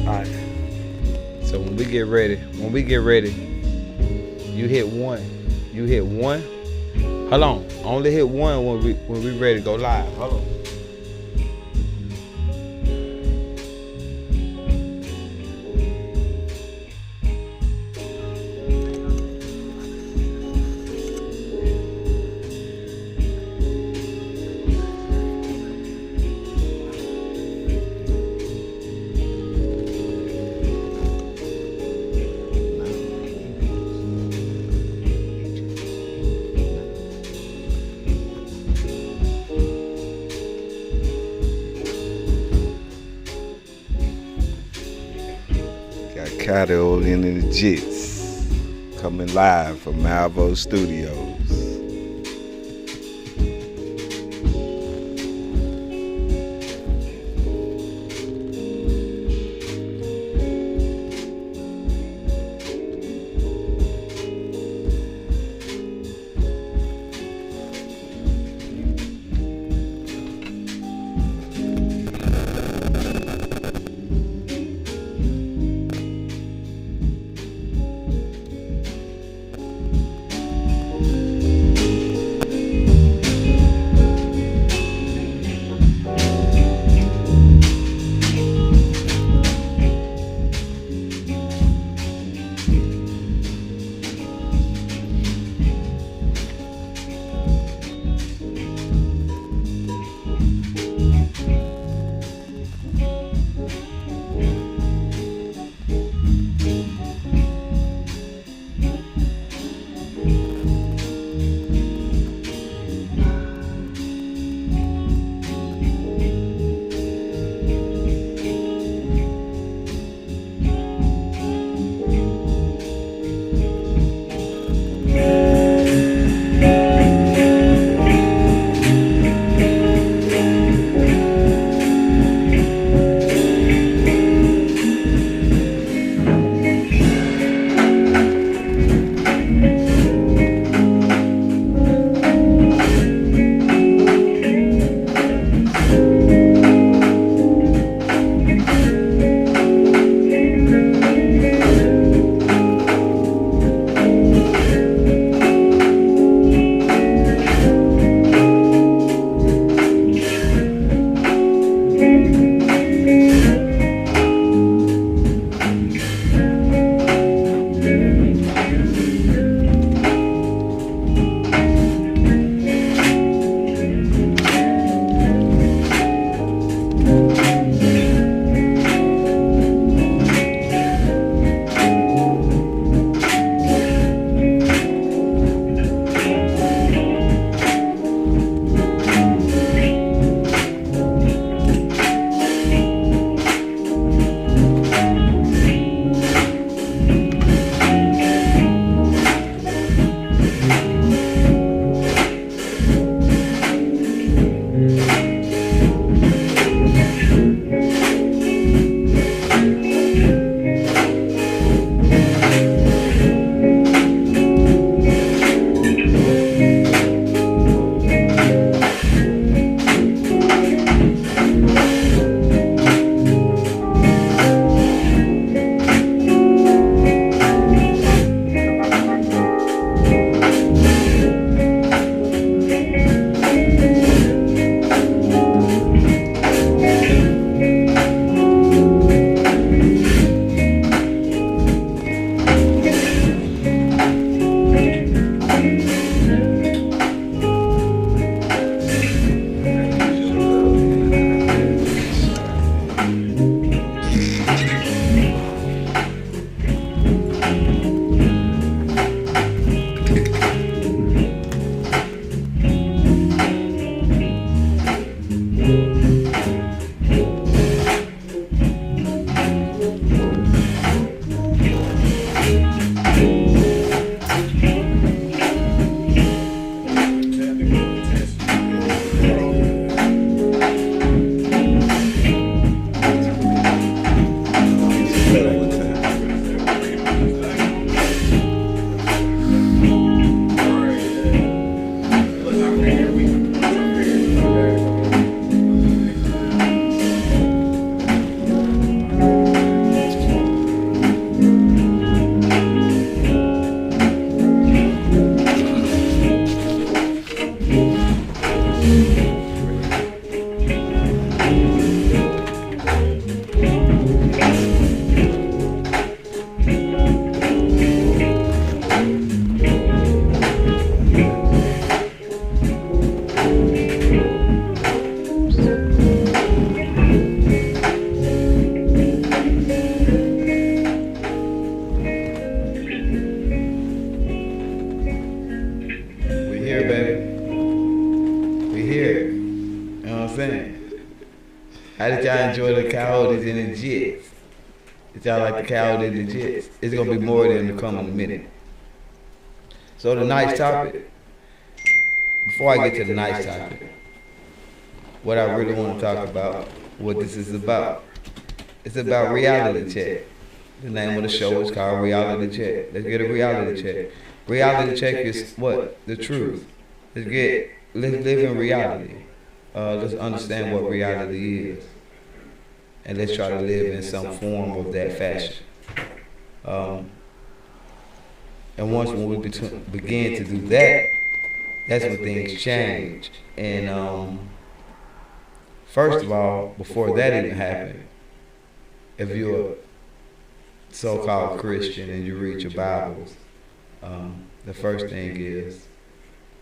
Alright. So when we get ready, you hit one. You hit one. Hold on. Only hit one when we ready to go live. Hold on. Coyote the Jitts coming live from Malvo Studios. How did y'all enjoy the Coyotes and the Jitts? Did y'all like the Coyote The Jitts? It's gonna be more of them to come in a minute. So the nice topic. Before I get to the nice topic, what I really want to talk about, what this is about. It's about reality check. The name of the show is called Reality Check. Let's get a reality check. Reality check is what? The truth. Let's live in reality. Let's understand what reality is. And let's try to live in some form of that fashion. And once when we begin to do that, that's when things change. And first of all, before that even happened, if you're a so-called Christian and you read your Bibles, the first thing is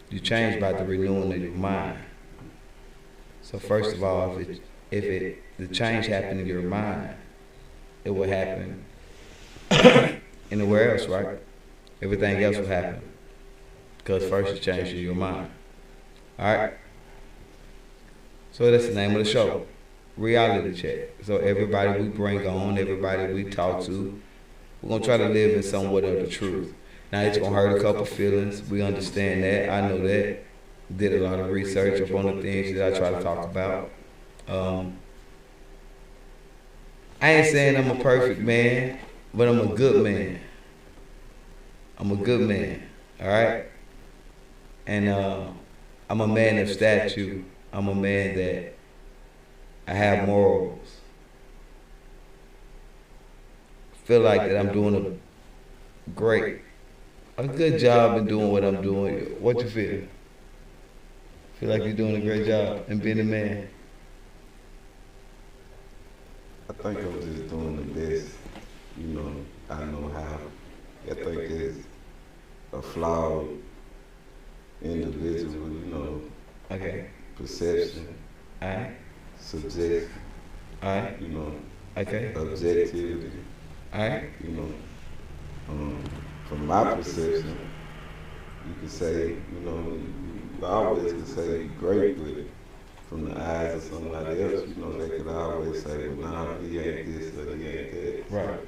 you change by the renewing of your mind. So first of all, if the change happened in your mind, it will happen anywhere else, right? Everything else will happen because first it changes your mind. All right. So that's the name of the show, Reality Check. So everybody we bring on, everybody we talk to, we're gonna try to live in somewhat of the truth. Now it's gonna hurt a couple feelings. We understand that. I know that. Did a lot of research upon the things that I try to talk about. I ain't saying I'm a perfect man, but I'm a good man. I'm a good man. All right. And I'm a man of stature. I'm a man that I have morals. Feel like that I'm doing a good job in doing what I'm doing. What you feel? Feel like you're doing a great job in being a man? I think I'm just doing the best, I know how. I think it's a flawed individual, Okay. perception, Alright. subjective, Alright. Okay. objectivity, Alright. From my perception, you could say, you always could say you're great with it. From the eyes of somebody else, they could always say, well, nah, he ain't this or he ain't that. Right.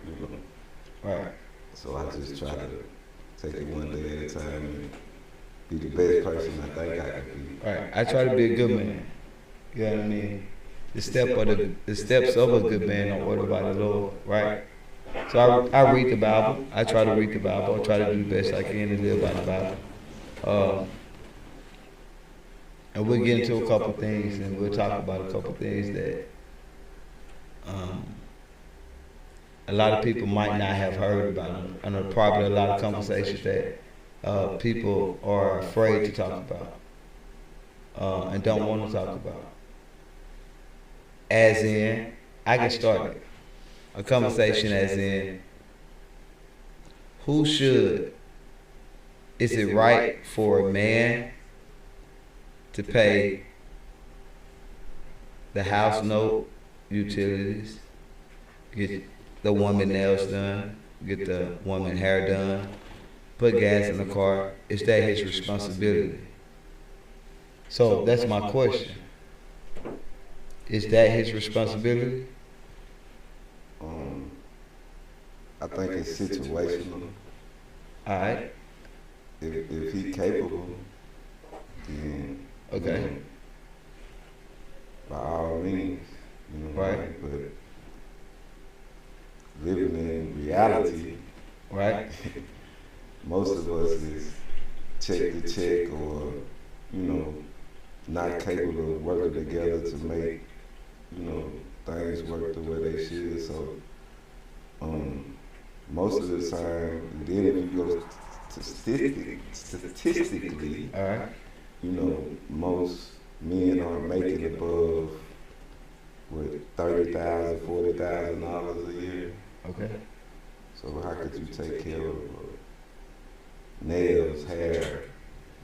Right. So I just try to take it one day at a time and be the best person I think I can be. Right. I try to be a good man. You know what I mean? The steps of a good man are ordered by the Lord, right? So I read the Bible. I try to read the Bible. I try to do the best I can and live by the Bible. And we'll get into a couple things, and we'll talk about a couple things that a lot of people might not have heard about. I know probably a lot of conversations that people are afraid to talk about and don't want to talk about. As in, I can start it. A conversation as in, is it right for a man to pay the house note, utilities, get the woman nails done, get the woman hair done, put gas in the car? Is that his responsibility? So that's my question. Is that his responsibility? I think it's situational. Alright. If he's capable, then Okay. By all means, Right. But living in reality, Right. most of us is check to check or, not capable of working together to make, things work the way they should. So, most of the time, then if you go statistically, All right. Most men are making above $30,000, $40,000 a year. Okay. So how could you take care of nails, hair,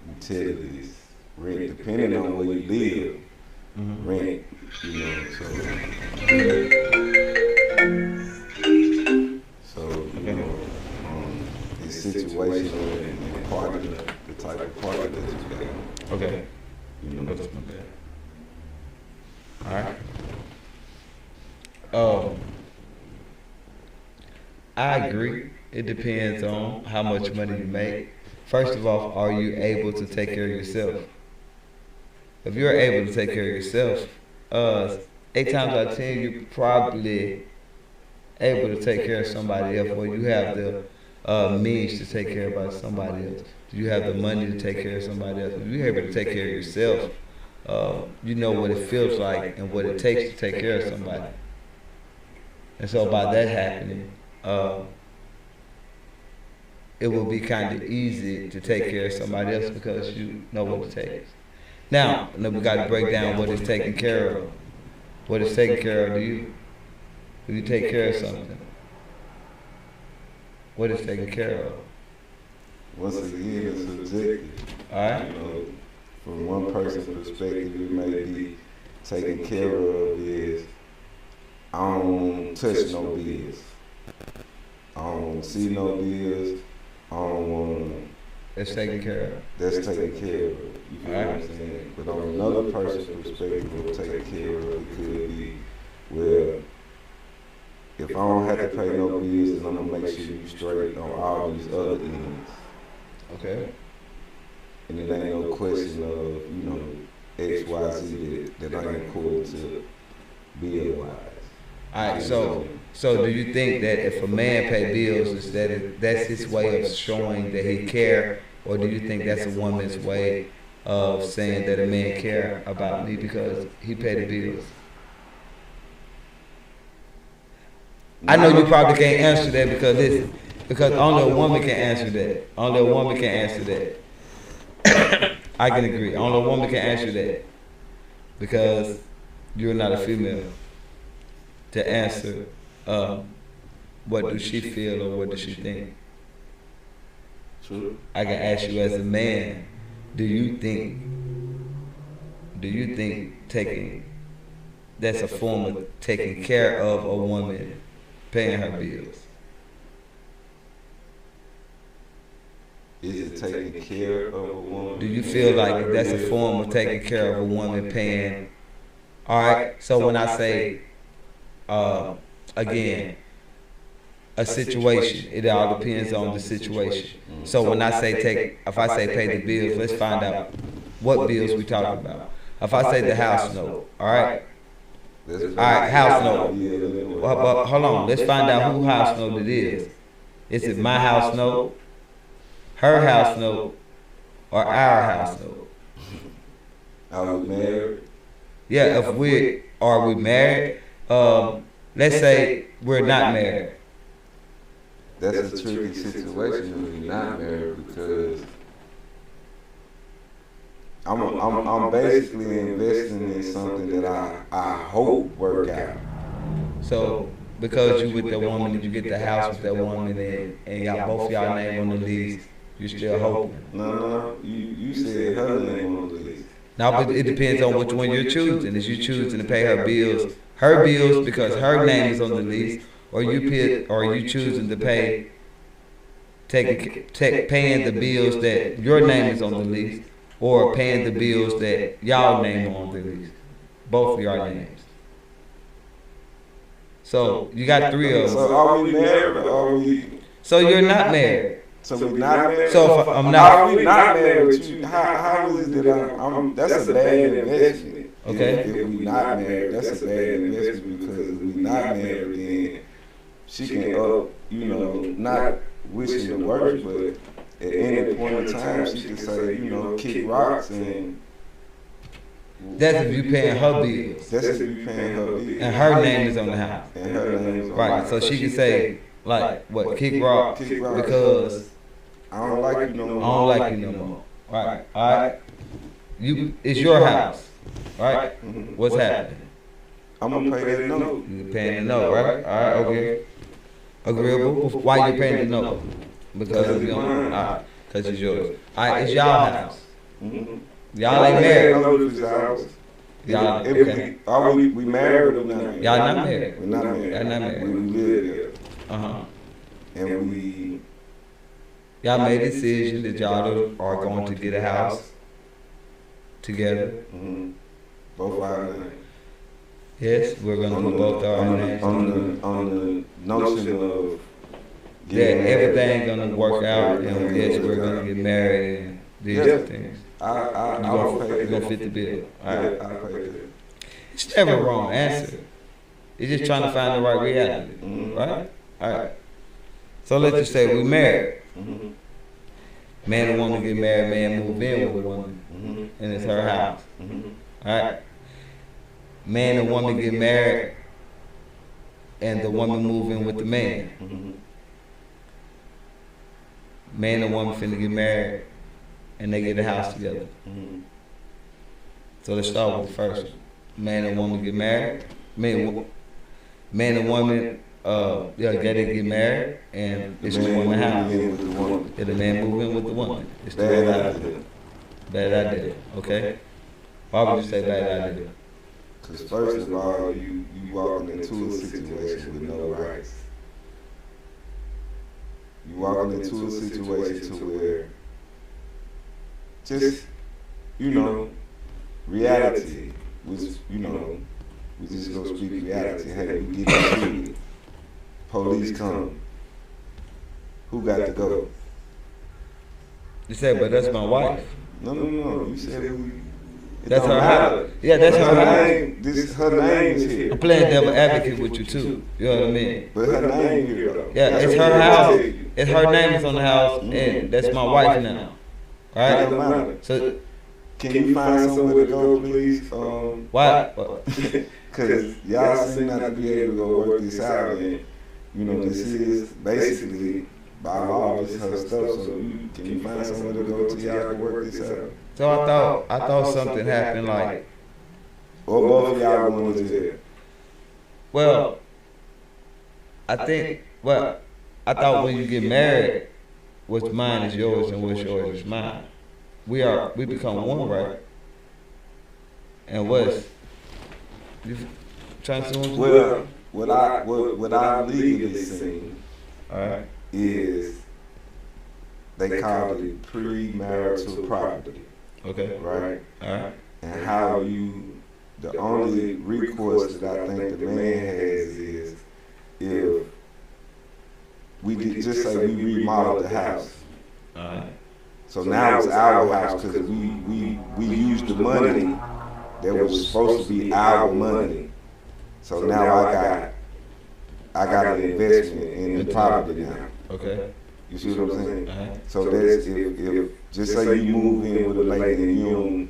utilities, rent, depending on where you live, rent, so it's situational and part of the type of partner that you got. Okay. You know. All right. Um, I agree. It depends on how much money you make. First of all, are you able to take care of yourself? If you're able to take care of yourself, uh, 8 times out of 10, you're probably able to take care of somebody else, or you have the means to take care of somebody else. Do you have the money to take care of somebody else? If you're able to take care of yourself, you know what it feels like and what it takes to take care of somebody. And so by that happening, it will be kind of easy to take care of somebody else because you know what it takes. Now we got to break down what is taken care of. What is taken care of to you? If you take care of something, what is taken care of? Once again, it's subjective. Alright? You know, from one person's perspective, it may be taken care of is I don't touch no bills. I don't see no bills. I don't want to. That's taken care of. That's taken care of. You feel what I'm saying? But on another person's perspective of taking care of, it could be, well, if I don't have to pay no bills, then I'm going to make sure you straight on all these other ends. Okay. And it ain't no question of, you know, X, Y, Z that ain't according to bill-wise. Alright, so do you think that if a man pay bills, is that's his way of showing that he care, or do you think that's a woman's way of saying that a man care about me because he paid the bills? I know you probably can't answer that because only a woman can answer that. Only a woman can answer that. I can agree. Only a woman can answer that because you're not a female to answer what does she feel or what does she think. True. I can ask you as a man, do you think taking that's a form of taking care of a woman paying her bills? Is it taking care of a woman? Do you feel like that's a form of taking care of a woman paying? Alright, so when I say again, a situation. It all depends on the situation. So when I say if I say pay the bills, let's find out what bills we talking about. If I say the house note, all right, house note. But hold on, let's find out who house note it is. Is it my house note, her house note, or our house note? Are we married? Yeah, are we married? Let's say we're not married. That's a tricky situation when you're not married because I'm basically investing in something that I hope work out. So because you with the woman and you get the house with that woman and both y'all name on the lease, you still hoping? No, you said her name on the lease. Now, but it depends on which one you're choosing. Is you choosing to pay her bills because her name is on the lease, or you choosing to paying the bills that your name is on the lease, or paying the bills that y'all name on the lease, both of y'all names. So you got three of them. So are we married or are we? So you're not married. So we're not married. So if I'm not. How are we not married with you? How is it that I'm? That's a bad investment. Okay. If we not married, that's a bad investment because if we not married, then she can not wishing the worst, but at any point in time, she can say, kick rocks and. That's if you paying her bills. That's if you paying her bills. And her name is on the house. And her name is on right. the So house. she can say what, kick rocks because I don't like you no more. I don't like you no more. Right. All right. It's your house. Right. Mm-hmm. What's happening? I'm gonna pay that note. You're paying the note, right? All right. Okay. Agreeable. Why you paying the note? Because you don't. All right. Because it's yours. All right. It's y'all house. Mm-hmm. Y'all ain't married. Y'all, okay. We married or not married? Y'all not married. We're not married. Y'all not married. We live there. And y'all made a decision that y'all are going to get a house together. Mm-hmm. Both our names. Yes, we're gonna put both our names on the notion of that everything gonna work out, and yes, we're gonna get married and these things. You're gonna fit the bill. All right. I pay that. It's never a wrong answer. You're just trying to find the right reality, right? All right. So let's just say we married. Man and woman get married. Man move in with a woman, and it's her house. All right. Man and woman get married, and the woman move in with the man. Man and woman finna get married, and they get a house together. So let's start with the first one. Man and woman get married. Man and woman, they get married, and it's the woman house. Yeah, the man move in with the woman. It's the bad idea. Bad idea. Okay. Why would you say bad idea? Because first of all, you walking into a situation with no rights. You walking into a situation to where just, reality, which, we just gonna speak reality. Hey, we get treated. Police come. Who got to go? You said, but that's my wife. No. You said that's her house. Yeah, that's her house. Her name is here. I'm playing devil advocate with you too. You know what I mean? But her name here though. Yeah, it's her house. It's her name is on the house, and that's my wife now. All right. So, can you find somewhere to go, please? Why? Because y'all seem not to be able to go work this out, and this is basically by law, this is her stuff. So can you find somewhere to go till y'all can work this out? So I thought something happened, like, or both of y'all going to jail. Well, I thought when you get married, what's mine is yours and what's yours is mine. We become one, right? And what's you trying to see? Well, what I legally seen, is they call it premarital property. Okay. Right? Alright. And how the only recourse that I think the man has is if we did just say we remodeled the house. Alright. So now it's our house because we used the money that was supposed to be our money. So now I got an investment in the property now. Okay. You see what I'm saying? So that's if just say you move in with a lady and you don't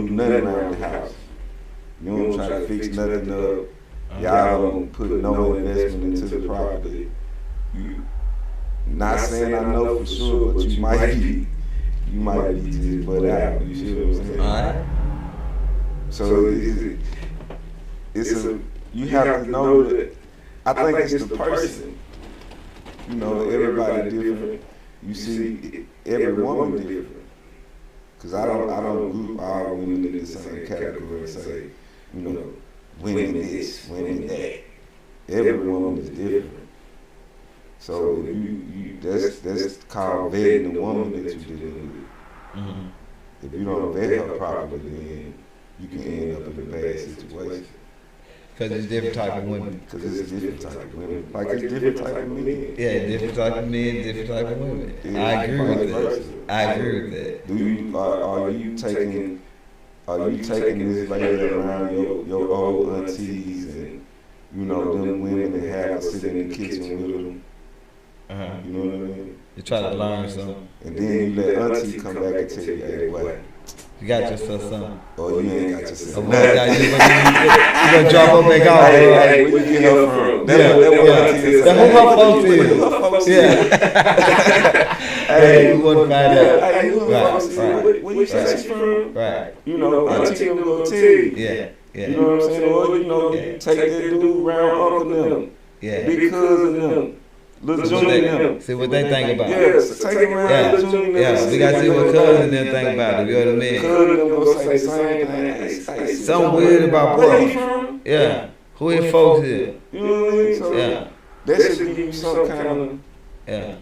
do nothing around the house. You don't try to fix nothing up. Y'all don't put no investment into the property. You not saying I know for sure, but you might be just butt out. You see what I'm saying? Alright. So you have to know that. I think it's the person. Everybody different. You see, every woman different. Because I don't group all women in the same category and say, women this, women that. Every woman is different. So if that's called vetting the woman that you're dealing with. If you don't vet her properly, then you can end up in a bad situation. Because it's different type of women. Because it's different type of women. Like it's different type of men. Yeah, different type of men, different type of women. Yeah, I agree with that. I agree with that. Do you are you taking this lady around your old aunties and them women that have to sit in the kitchen with them? You know what I mean? You try to learn something. And then you let auntie come back and tell you, hey, what? You got yourself something. Oh, you ain't got yourself nothing. You gonna drop her back off. Hey, where you get her from? That's who her folks is. Yeah. Hey, you want to find out. Hey, who her folks is? Where you say she from? Right. Auntie them gonna tell you. Yeah. You know what I'm saying? Or, you take that dude around uncle them. Yeah. Big cousin them. Little Junior. See what they think about it. Yes, take him around Little Junior. Yeah, we got to see what cousin them think about it. You know what I mean? Cousin them gonna say the same thing. Hey, something weird about bro. Where he from? Yeah. Who his folks is? You know what I mean? So yeah. That should give you some kind of. Yeah.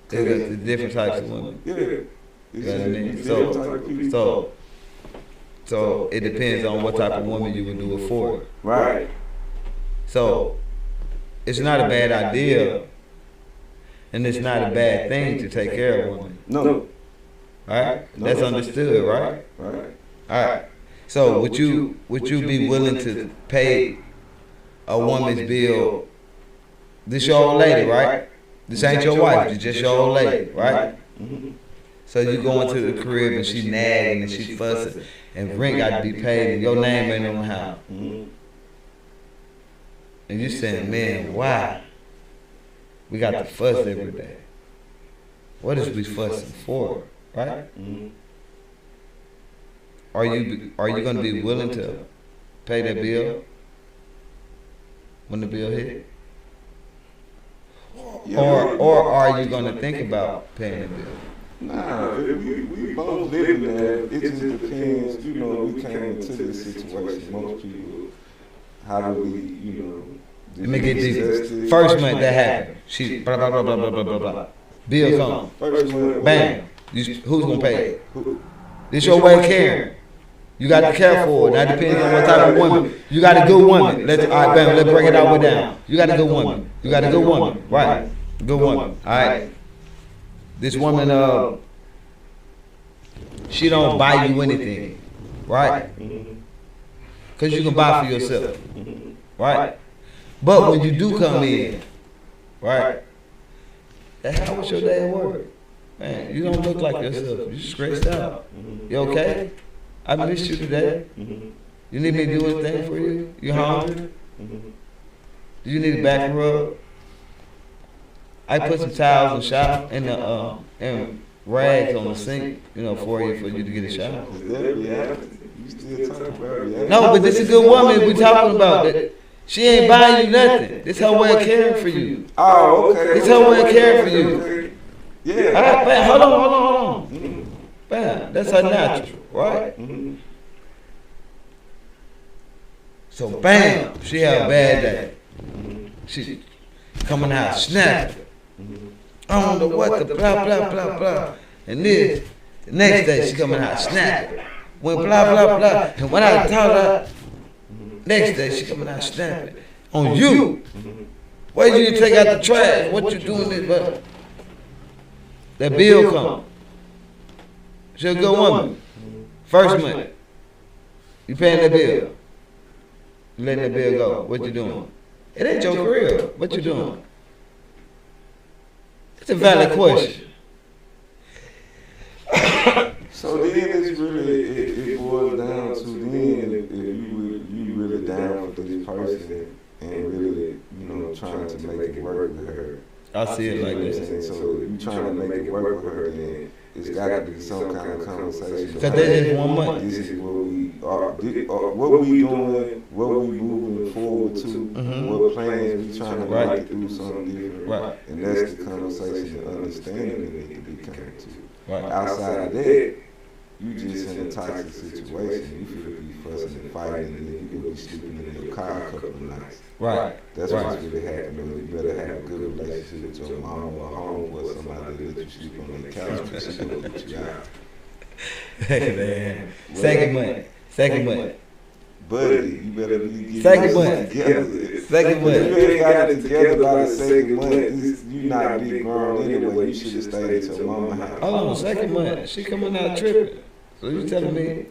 They got the different types of women. Yeah. You know what I mean? So So it depends on what type of woman you would do it for. Right. So it's not a bad idea, and it's not a bad thing to take care of a woman. No. Right? That's understood, right? Right. All right. So would you be willing to pay a woman's bill? This your old lady, right? This ain't your wife. It's just your old lady, right? Mm-hmm. So you go into the crib and she nagging and she fussing and rent got to be paid and your name ain't on the house. Mm-hmm. And you saying, man, why? We got to fuss every day. What is we fussing for, right? Mm-hmm. Are you going to be willing to pay that bill when the bill hit? Yeah. Or are you going to think about paying the bill? Nah, we both living there. It just depends. You know, we came into this situation. Most people, how do we, you know? Let me get deep. First month that happened. She blah blah blah blah blah blah blah blah. Bill come. First month. Bam. Who's gonna pay it? This your way of caring. You got to care for it. Now depends on what type of woman. You got a good woman. All right, bam. Let's bring it all the way down. You got a good woman. You got a good woman, right? Good woman. All right. This woman, she don't buy you anything, right? Because you can buy for yourself, right? But when you do come in, right? How was your day at work? Man, you don't look like yourself. You stressed out. You okay? I missed you today. You need me to do anything for you? You hungry? Do you need a back rub? I put some towels and shower and rags on the sink, you know, for you to get a shower. No, but this is a good woman we talking about. That she ain't buying you nothing. This her way of caring for you. Oh, okay. This her way of caring for you. Okay. Yeah. All right, bam, hold on. Mm-hmm. Bam, that's her natural, right? Mm-hmm. So bam, she had a bad day. She coming out snapping. I don't know what the blah blah blah blah. And this, the next day she coming out snapping. When blah blah blah. And when I tell her, next day she coming out snapping. On you. Why you need to take out the trash? What you doing this, but that bill come. She a good woman. First month. You paying that bill. You letting that bill go. What you doing? It ain't your career. What you doing? It's a valid question. So then it's really, it boils down to then if you really down for this person and really, you know, trying to make it work with her. I see it like this. So if you trying to make it work with her, then it's got to be some kind of conversation. Because they just 1 month. This is what we are, what we doing, what we moving forward to, what plans we trying to make it do something different. Right. And that's the conversation and understanding that need to be coming to. Right. Outside of that, you just in a toxic situation. You feel be fussing and fighting, and then you could be sleeping in your car a couple of nights. Right. That's what's really happening. You better have a good relationship with your mom or home or somebody that let you sleep on the couch because she gonna put you out. Man. Second month. Buddy, you better be Second month. together. Second month. If you ain't got it together by the second month, you not big grown anyway. You should have stayed at your mama's house. Hold on, second month. She coming out tripping. So you telling me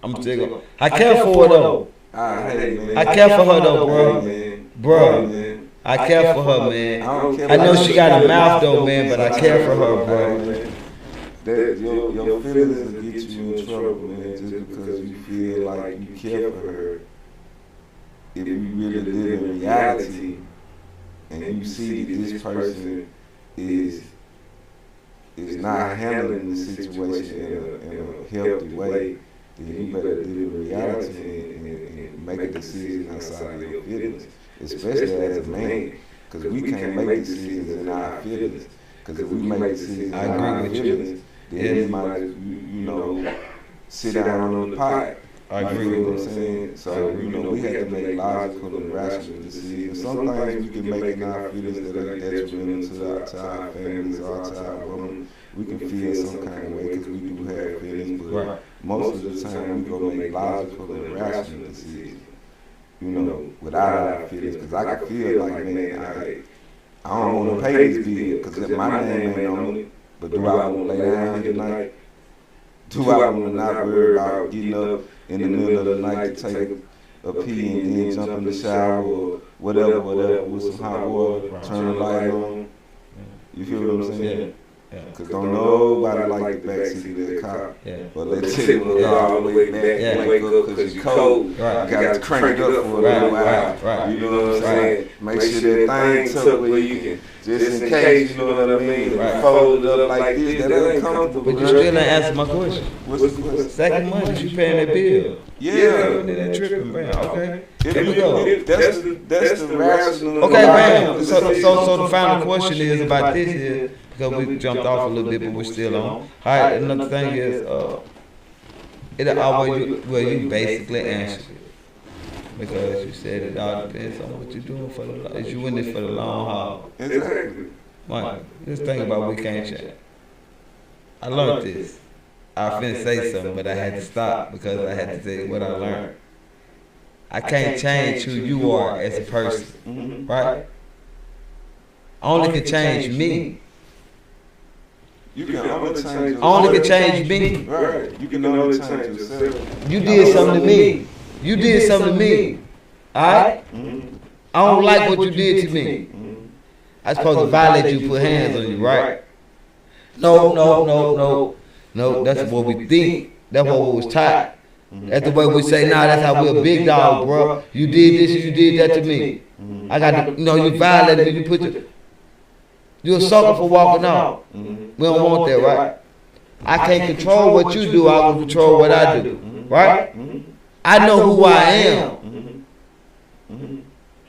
I'm still I care for her though. I care for her though, bro. I care for her, man. I know she got a mouth though, man, but I care for her, bro. That your feelings will get you in trouble, man, just because you feel like you care for her. If you really live in reality and you see that this person is not handling the situation in a healthy way, then you better live in reality and make a decision outside of your feelings, especially as a man, because we can't make decisions in our feelings. Because if we make decisions in our feelings, then you might, you know, sit down on the pot. I agree with with what I'm saying. So, you know, we have to make logical and rational decisions. Some things we can make in our feelings that are detrimental to our families or to our women. We can feel some kind of way because we do have feelings, but most of the time we go make logical and rational decisions, you know, without our feelings. Because I can feel like, man, I don't want to pay this bill because my name ain't on it. But do I want to lay down here tonight? Do I want to not worry about getting up in the middle of the night to take a pee and then jump in the shower or whatever, with some hot water, turn the light on? You feel what I'm saying? Because don't nobody like the backseat of that car. But let's take it all the way back and wake up because you're cold. You got to crank it up for a little while. You know what I'm saying? Make sure that thing tucked where you can, just in case, you know what I mean? Fold it up like this, that ain't comfortable. But you still ain't answer my question. What's the question? Second month, you paying that bill. Yeah. That tripping, man. Okay. Here we go. That's the rational. Okay, man. So the final question is about this is, because we jumped off a little bit, but we're still on. All right, another thing is, it always, you basically answered it. Because you said it all depends on what you're doing for the, is you in it for the long haul. Exactly. Mike, this thing about we can't change. I learned this. I was finna say something, but I had to stop because I had to say what I learned. I can't change who you are as a person, right? I only can change me. You can only change Only can change me. Right. You can only change yourself. You did something to me. You did something to me. Alright? I don't like what you did to me. I supposed to violate you, put hands on you, right? No. That's what we think. That's what we was taught. That's the way we say, nah, that's how we're a big dog, bro. You did this, you did that to me. I got to, you violated me, you put your, you're a sucker for walking out. We don't want that, right? I can't control what you do, I will control what I do, right? I know who I am.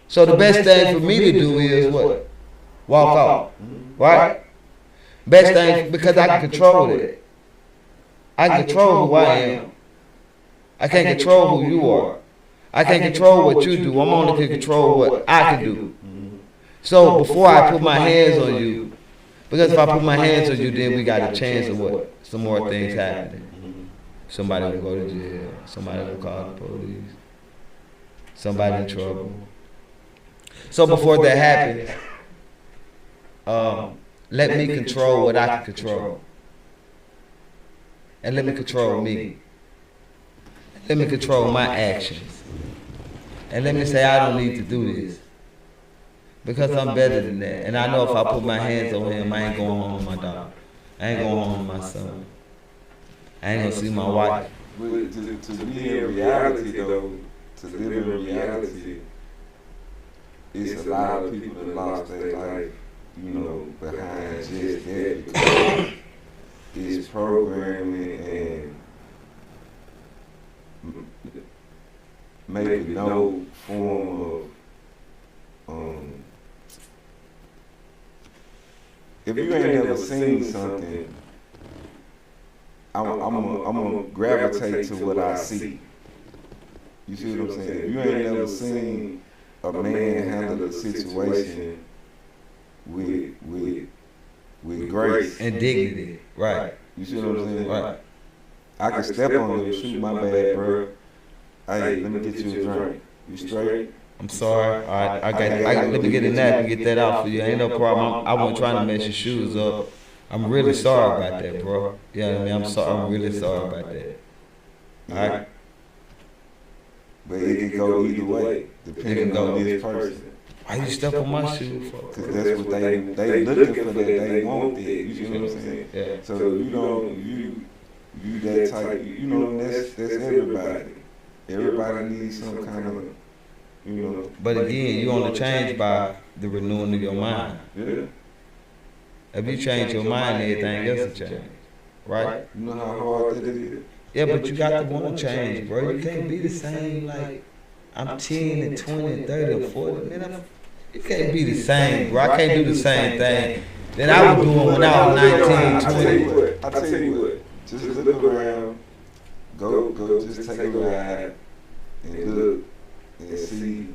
So the best thing for me to do is what? Walk out, right? Best thing, because I can control it. I can control who I am. I can't control who you are. I can't control what you do. I'm only can control what I can do. So before I put my hands on you, because if I put my hands on you, then we got a chance of what? Some more things happening. Somebody will go to jail. Somebody will call the police. Somebody in trouble. So before that happens, let me control what I can control. And let me control me. Let me control my actions. And let me say I don't need to do this. Because I'm better than that. And I know if I put my hands on him, I ain't going home with my dog. I ain't going home with my son. I ain't gonna see my wife. To be in reality though, to live in reality, it's a lot of people that lost their life, behind just that because it's programming and maybe no form of if you ain't never seen something, I'm gonna gravitate to what I see. You see what I'm saying? If you ain't never seen a man handle a situation with grace and dignity, right? You see what I'm saying? Right. I can step on you, shoot my bad, bro. Hey, let me get you a drink. You straight? I'm sorry. I got. Let me get a nap and get that out for you. Ain't no problem. I wasn't trying to mess your shoes up. I'm really sorry about that, bro. Yeah, I mean, I'm really sorry about that. All right. But it can go either way, depending on this person. Why you step on my shoe for? Because that's what they looking for. That they want that. You see what I'm saying? Yeah. So you that type. That's everybody. Everybody needs some kind of. But again, you only change by the renewing of your mind. Yeah. If you change your mind, everything else will change. Right? You know how hard that is? Yeah, but you got to want to change, bro. You can't be the same like I'm 10 and 20 and 30 and 40. Man, you can't be the same, bro. I can't do the same thing that I was doing when I was 19, 20. I tell you what. Just look around. Go just take a ride and look. And see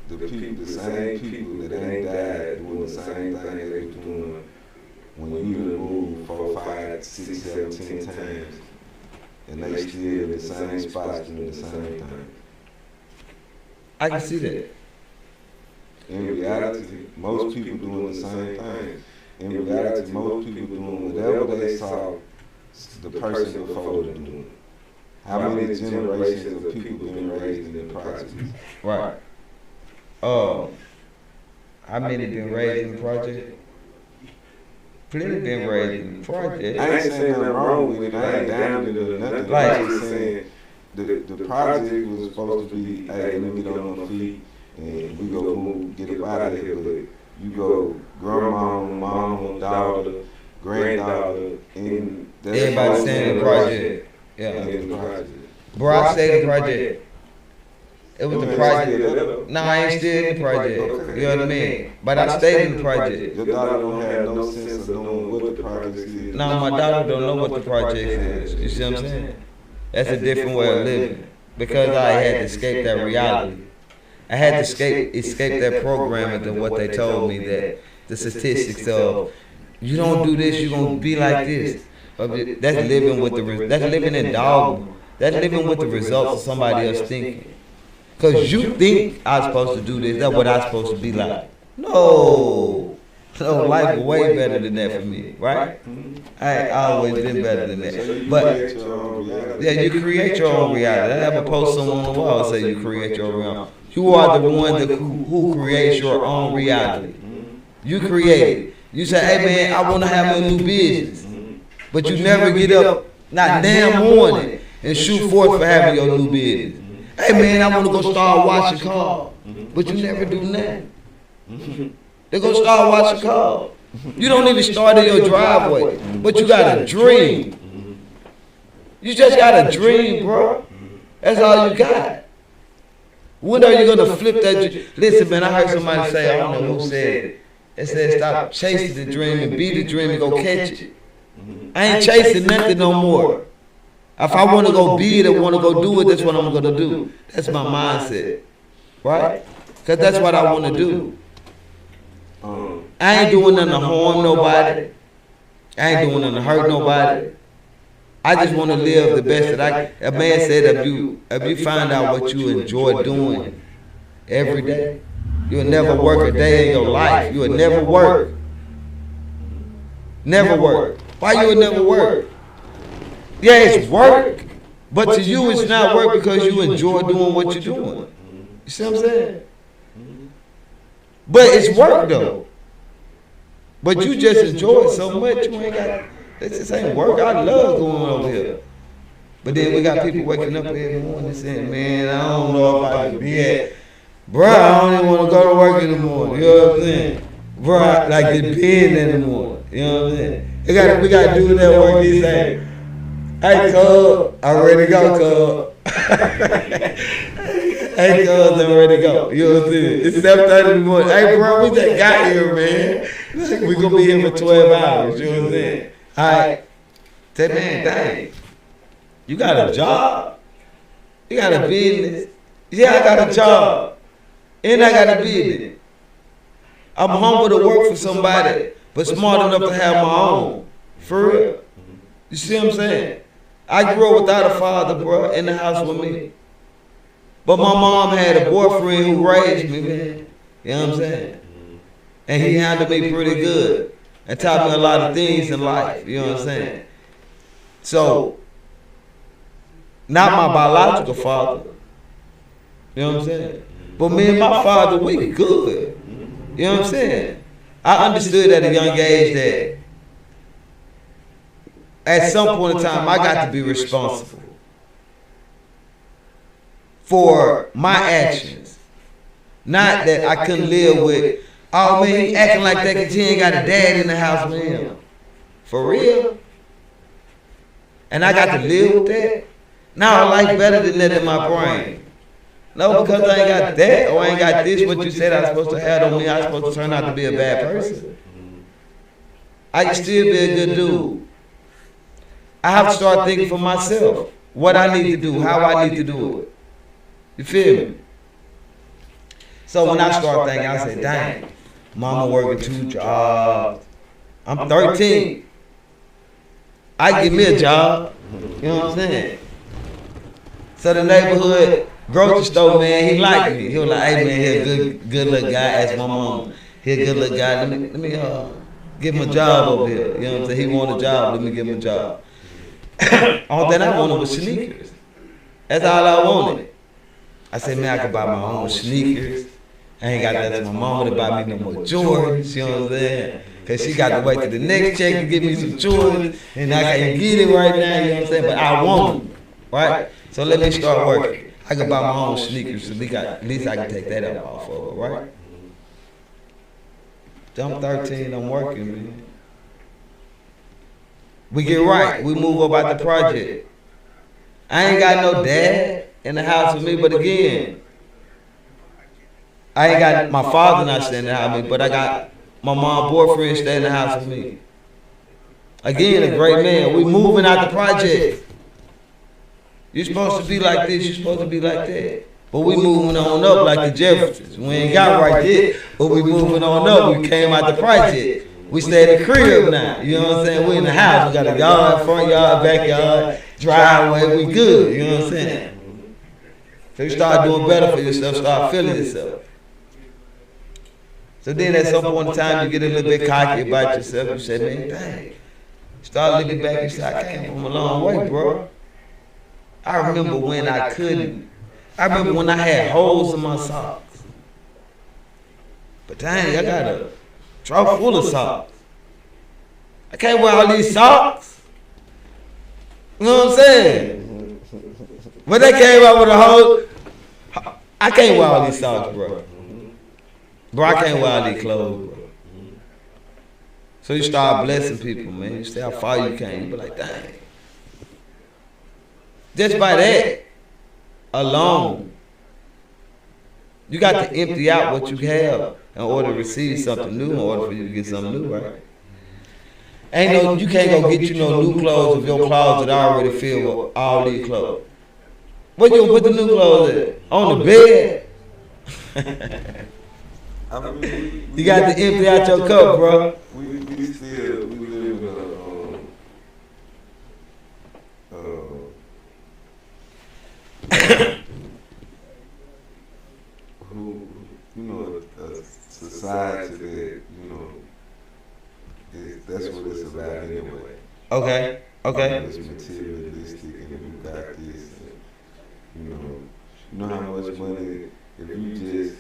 the same people that ain't died doing the same thing they was doing when you moved 4, 5, 6, 7, 10 times. and they still in the same spots doing the same thing. I can see that. In reality, most people doing the same thing. In reality, most people doing whatever they saw the person before them doing. How many generations of people been raised in the projects? Right. How many been raised in the project? Plenty been raised in the project. I ain't saying nothing wrong with it. I ain't down with it or nothing. Like, I'm just saying the project was supposed to be, hey, let me get on my feet and we go move, get up out of here. But you go grandma, mama, daughter, granddaughter, and that's everybody saying the project. Yeah. In the project. Bro, I stayed in the project. It was the project. No, I ain't still in the project. Okay. You know what I mean? But I stayed in the project. Your daughter don't have no sense of knowing what the project is. No, my daughter don't know what the project is. You see what I'm saying? That's a different way of living. Because I had to escape that reality. I had to escape that programming and what they told me, that the statistics of you don't do this, you're gonna be like this. That's living with that's living in dogma. That's living with the results of somebody else thinking. Cause you think I'm supposed to do this, that's what I'm supposed to be like. No, life is way better than that for me, right? I always been better than that. But yeah, you create your own reality. I have a post on the wall that say you create your own reality. You are the one who creates your own reality. You create it. You say, hey man, I want to have a new business. But you never get up, not damn morning, and shoot forth for having your new business. Hey man, I want to go start washing cars. But you never do nothing. They go start washing cars. You don't even start in your driveway. But you got a dream. You just got a dream, bro. That's all you got. When are you going to flip that? Listen, man, I heard somebody say, I don't know who said it. They said, stop chasing the dream and be the dream and go catch it. I ain't chasing nothing no more. If I want to go be it and want to go do it, that's what I'm going to do. That's my mindset. Right? Because that's what I want to do. I ain't doing nothing to harm nobody. I ain't doing nothing to hurt nobody. I just want to live the best that I. A man said, if you find out what you enjoy doing every day, you'll never work a day in your life. You'll never work. Never work. Why you would never work? Yeah, it's work, but to you it's not work because you enjoy doing what you're doing. You see what I'm saying? But it's work though. But you just enjoy it so much, you ain't got. This just ain't work. I love going over here. But then we got people waking up every morning saying, man, I don't know if I can be at. Bruh, I don't even want to go to work in the morning. You know what I'm saying? Bruh, like the pen in the morning. You know what I'm saying? We got to do that work. They say, hey, cub, I'm ready to go, cub. Hey, cuz, I'm ready to go. You know what I'm saying? It's 7:30 in the morning. Hey, bro, we just got here, man. We going to be here for 12 hours. You know what I'm saying? All right. Say, man, dang. You got a job? You got a business? Yeah, I got a job. And I got a business. I'm humble to work for somebody, but smart enough to have my own. For real. You see what I'm saying? I grew up without a father, bro, in the house with me. But my mom had a boyfriend who raised me, man. You know what I'm saying? And he handled me pretty good and taught me a lot of things in life. You know what I'm saying? So, not my biological father. You know what I'm saying? But me and my father, we good. You know what I'm saying? I understood at a young age that at some point in time, I got to be responsible for my actions. Not that I couldn't live with, oh man, he acting like that because he ain't got a dad in the house with him. For real? And I got to live with that? Now I like better than that in my brain. No, because I ain't got that or I ain't got this, what you said I was supposed to have on me, I was supposed to turn out to be a bad person. I can still be a good dude. I have to start thinking for myself what I need to do, how I need to do it. You feel me? So when I start thinking, I say, dang, mama working 2 jobs. I'm 13. I give me a job. You know You know what I'm saying? So the neighborhood grocery store man, he liked me. He was like, hey man, he a good little guy. Asked my mom, he a good little guy. Let me give him a job over here. You know what I'm saying? He want a job. Let me give him a job. All that I wanted was sneakers. That's all I wanted. I said, man, I could buy my own sneakers. I ain't got that to my mama to buy me no more Jordans. You know what I'm saying? Cause she got to wait till the next check to give me some Jordans, and I can't get it right now. You know what I'm saying? But I want them, right? So let me start working. I can buy my own sneakers, so at least I can take that up off of her, right? I'm 13, I'm working, man. We get right, we move up out the project. I ain't got no dad in the house with me, but again, I ain't got my father not staying in the house with me, but I got my mom boyfriend staying in the house with me. Again, a great man. We moving out the project. You're supposed to be like this, you're supposed to be like that. But we moving on up like the Jeffersons. We ain't got right yet, but we moving on up. We came out the project. We stay in the crib now. You know what I'm saying? We in the house. We got a yard, front yard, backyard, driveway. We good. You know what I'm saying? So you start doing better for yourself, start feeling yourself. So then at some point in time, you get a little bit cocky about yourself. You say, man, dang. Start looking back and say, I came from a long way, bro. I remember when I couldn't. I remember when I had holes in my socks. But dang, I got a drawer full of socks. I can't wear all these socks. You know what I'm saying? But they came out with a hole. I can't wear all these socks, bro. Bro, I can't wear all these clothes, bro. So you start blessing people, man. You see how far you came. You be like, dang. Just by that alone, you got to empty out what you have in order to receive something new, in order for you to get something new, right? Ain't no, you can't go get you no new clothes if your closet already filled with all these clothes. Where you gonna put the new clothes at? On the bed? I mean, You got to empty out your cup, bro. We live in a society that, that's what it's about anyway. Okay. It's materialistic, and you got this, and, you know how much money, if you just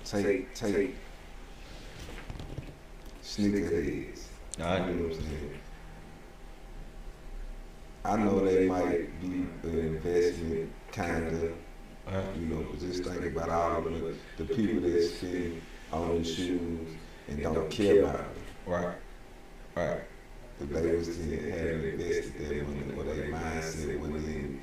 take sneakerheads, you know what I'm saying? I know they might be an investment, kinda, but just think about all the people that spend on the shoes and don't care about it. Right. If they was to have invested that money, or their mindset went in,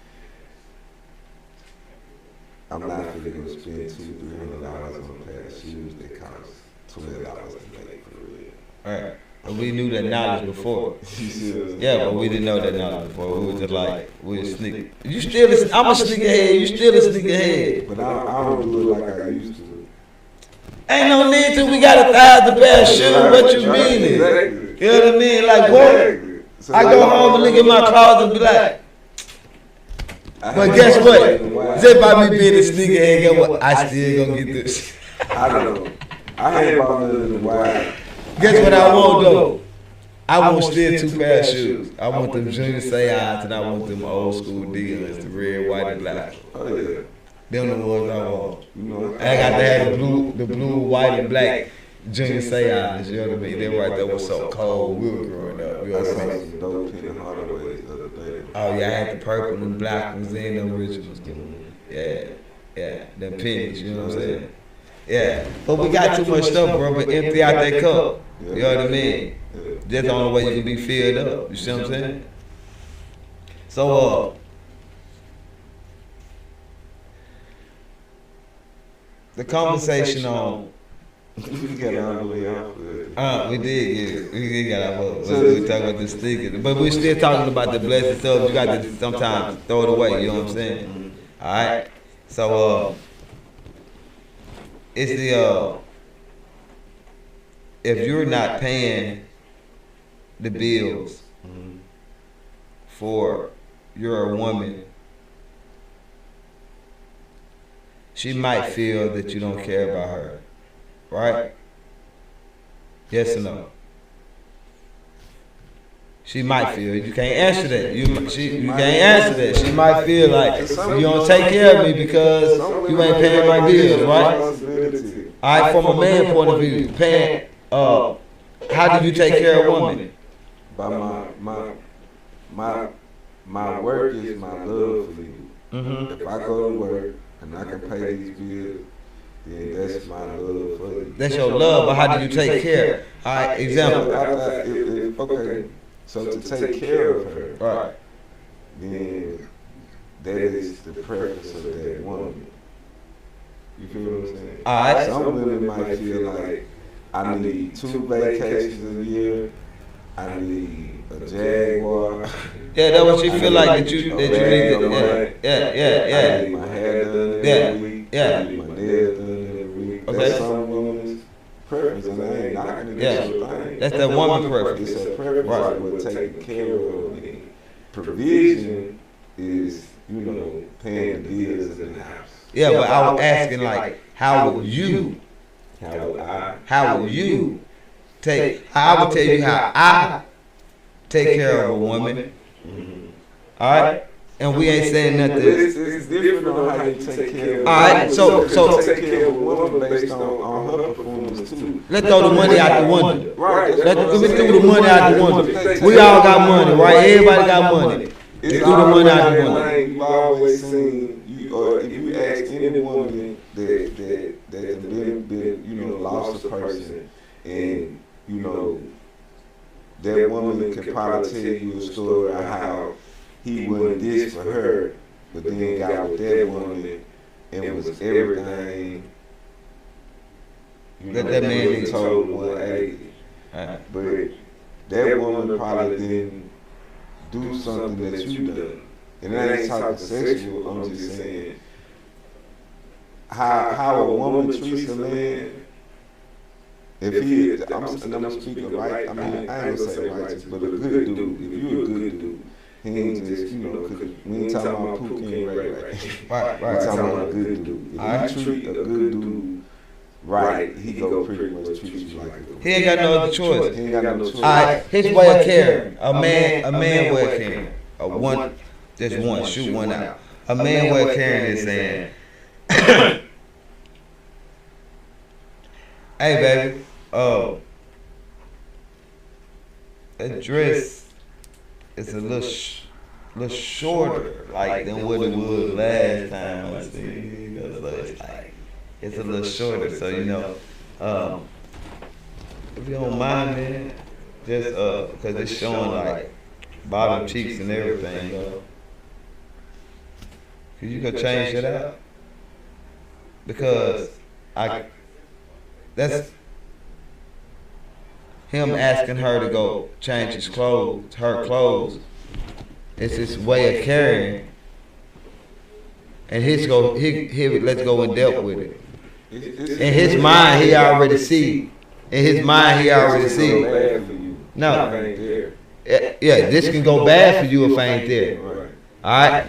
I'm not really gonna spend $200-300 on a pair of shoes that cost $12 to make, for real. Right. But we knew that knowledge before. Yeah, but we didn't know that knowledge before. We were just like, we were sneaking. I'm a sneakerhead, you still a sneakerhead. But I don't do it like I used to. Ain't no need to, we got 1,000 pair of shoes, what you mean? Exactly. You know what I mean? Like, what? So I go home and look at my closet and be like, but guess what? Just by me being a sneakerhead, guess what? I still gonna get this. I don't know. I ain't about to the wild. Guess what I want though? I want still 2 pair of shoes. I want them Junior Seance and I want them old school dealers, the red, white, and black. Oh yeah. Them the ones I want. I got to have the blue, white, and black Junior Seance. You know what I mean? They right there was so cold. We were growing up. You know what I mean? Oh yeah, I had the purple and black ones and the originals. Yeah, them pennies. You know what I'm saying? Yeah, but we got too much stuff, bro. But empty out that cup. You know what I mean? That's the only way you can be filled up. You see what I'm saying? So, the conversation on. We got all the way off. We did, yeah. We got off. We talking about the stickers, but we're still talking about the blessed stuff. You got to sometimes throw it away. You know what I'm saying? All right. So, it's the if you're not paying the bills for you're a woman, she might feel that you don't care about her, right? Yes or no? She might feel you can't answer that. You can't answer that. She might feel like you don't take care of me because you ain't paying my bills, right? All right, from a man point of view, paying. How do you take care of a woman? By my work is my love for you. If I go to work and I can pay these bills, then that's my love for you. That's your love, but how do you take care? All right, example. Okay. So to take care of her, Right. then that is the purpose of that woman. You feel what I'm saying? All right. Some women might feel like I need 2 vacations a year. I need a Jaguar. Yeah, that's what you feel like that you need to. Yeah. I need my hair done every week. I need my nails done every week. Okay. That's some women's preference, and I ain't knocking it. Yeah. That's that woman preference. It's a preference that will take care of me. Provision is, paying the bills in the house. Yeah, but I was asking like, how would you take? I would tell you how I take care of a woman. All right, and we ain't saying nothing. It's different on how you take care of. All right, so take care of a woman based on her performance too. Let's throw the money out the window. Right. Let me throw the money out the window. We all got money, right? Everybody got money. It's threw the money out the window. You've always seen, or if you ask any woman that been lost a person, and that woman can probably tell you a story of how he wasn't this for her, but then got with that woman and was everything. That man told 180. But that woman probably didn't do something that you done. And I ain't talking sexual, I'm just saying how a woman treats a man. If I'm speaking right, I mean, I ain't gonna say righteous, but a good dude. If you a good dude, he ain't just, cause we ain't talking about Pookie and Ray. Right. We talking about a good dude. If you treat a good dude right, he go pretty much treat you like a good. He ain't got no other choice. He ain't got no choice. All right, his way of caring. A man way of caring. Just one, shoot one out. A man way of caring is saying, "Hey, baby, that dress is a little shorter, like than what it was last time I seen you. So it's a little shorter. So if you don't mind, man, just because it's showing like bottom cheeks and everything, could you go change it out? Because that's him asking her to go change her clothes. It's his way of carrying, and let's go and dealt with it. In his mind, he already see. No. Yeah, this can go bad for you if I ain't there. All right,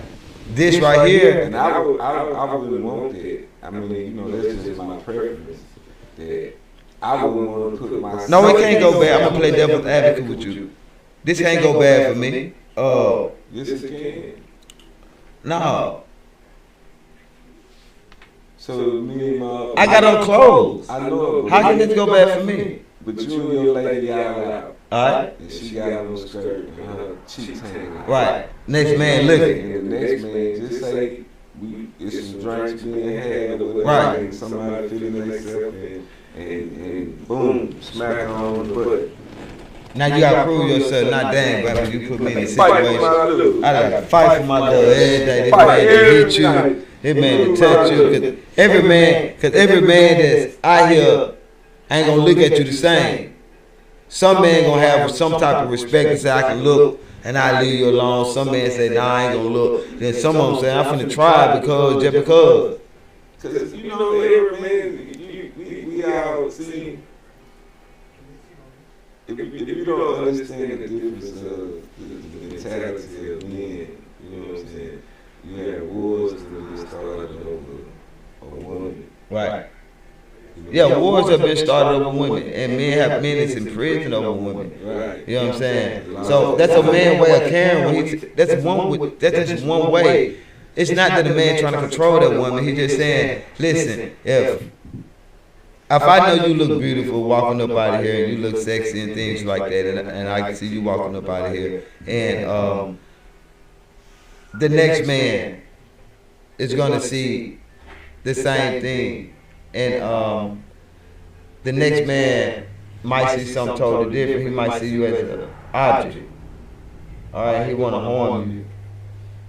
this right here. And I wouldn't want that. I mean, that's just my preference. That I wouldn't want to put myself. No, it can't go bad. I'm gonna play devil's advocate with you. This can't go bad for me. Yes, it can. No. So me and my. I got on clothes. I know. How can this go bad for me? But you and your lady y'all out. Alright. And she got on a skirt and her cheeks hanging out. Right. Next man looking. And the next man just say it's some drinks being had or whatever. Right. And somebody feeling themselves and boom, smack her on the butt. Now you gotta prove yourself. Not damn, but you put me in a situation. I gotta fight for my love every day. This man to hit you. This man to touch you. Cause every man that's out here ain't gonna look at you the same. Some men gonna have some type of respect and say I can look and I leave you alone. Some men say nah, I ain't gonna look. Then some of them say I'm finna try because. Cause every man we all see. if you don't understand the difference of the mentality of men, you know what I'm saying? You have wars that really started over a woman. Right. Yeah, wars have been started over women, and men have men that's in prison over women. Right. You know what I'm saying? So that's a man way of caring. That's just one way. It's not that a man trying to control that woman. He's just saying, listen, if I know you look beautiful walking up out of here, and you look sexy and things like that, and I can see you walking up out of here, and the next man is gonna see the same thing. And the next man might see something totally different. He might see you as an object. All right, he want to harm you.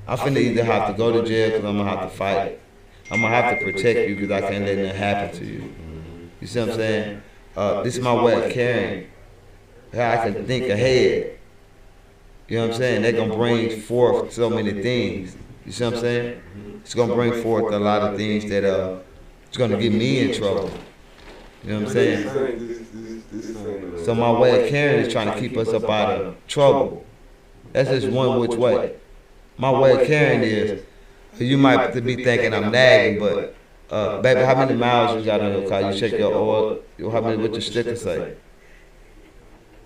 I'm finna either have to go to jail because I'm going to have to fight. I'm going to have to protect you because I can't let nothing happen to you. You see what I'm saying? This is my way of caring. How I can think ahead. You know what I'm saying? They're going to bring forth so many things. You see what I'm saying? It's going to bring forth a lot of things that it's going to get me in trouble. You know what I'm saying? So my way of caring is trying to keep us up out of trouble. That's just one which way. My way of caring is, you might be thinking I'm nagging, but baby, how many miles you got on your car? You check your oil, how many, what your sticker say?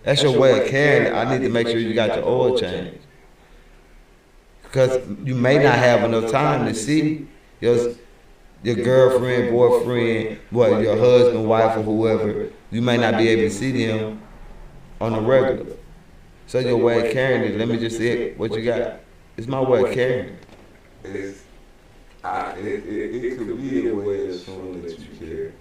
That's your way of caring. I need to make sure you got your oil changed. Because you may not have enough time to see your girlfriend, boyfriend, your husband, wife, or whoever. You may not be able to see them on a regular. So your way of caring is, let me just see what you got. It's my way of caring. It could be a way of showing that you care.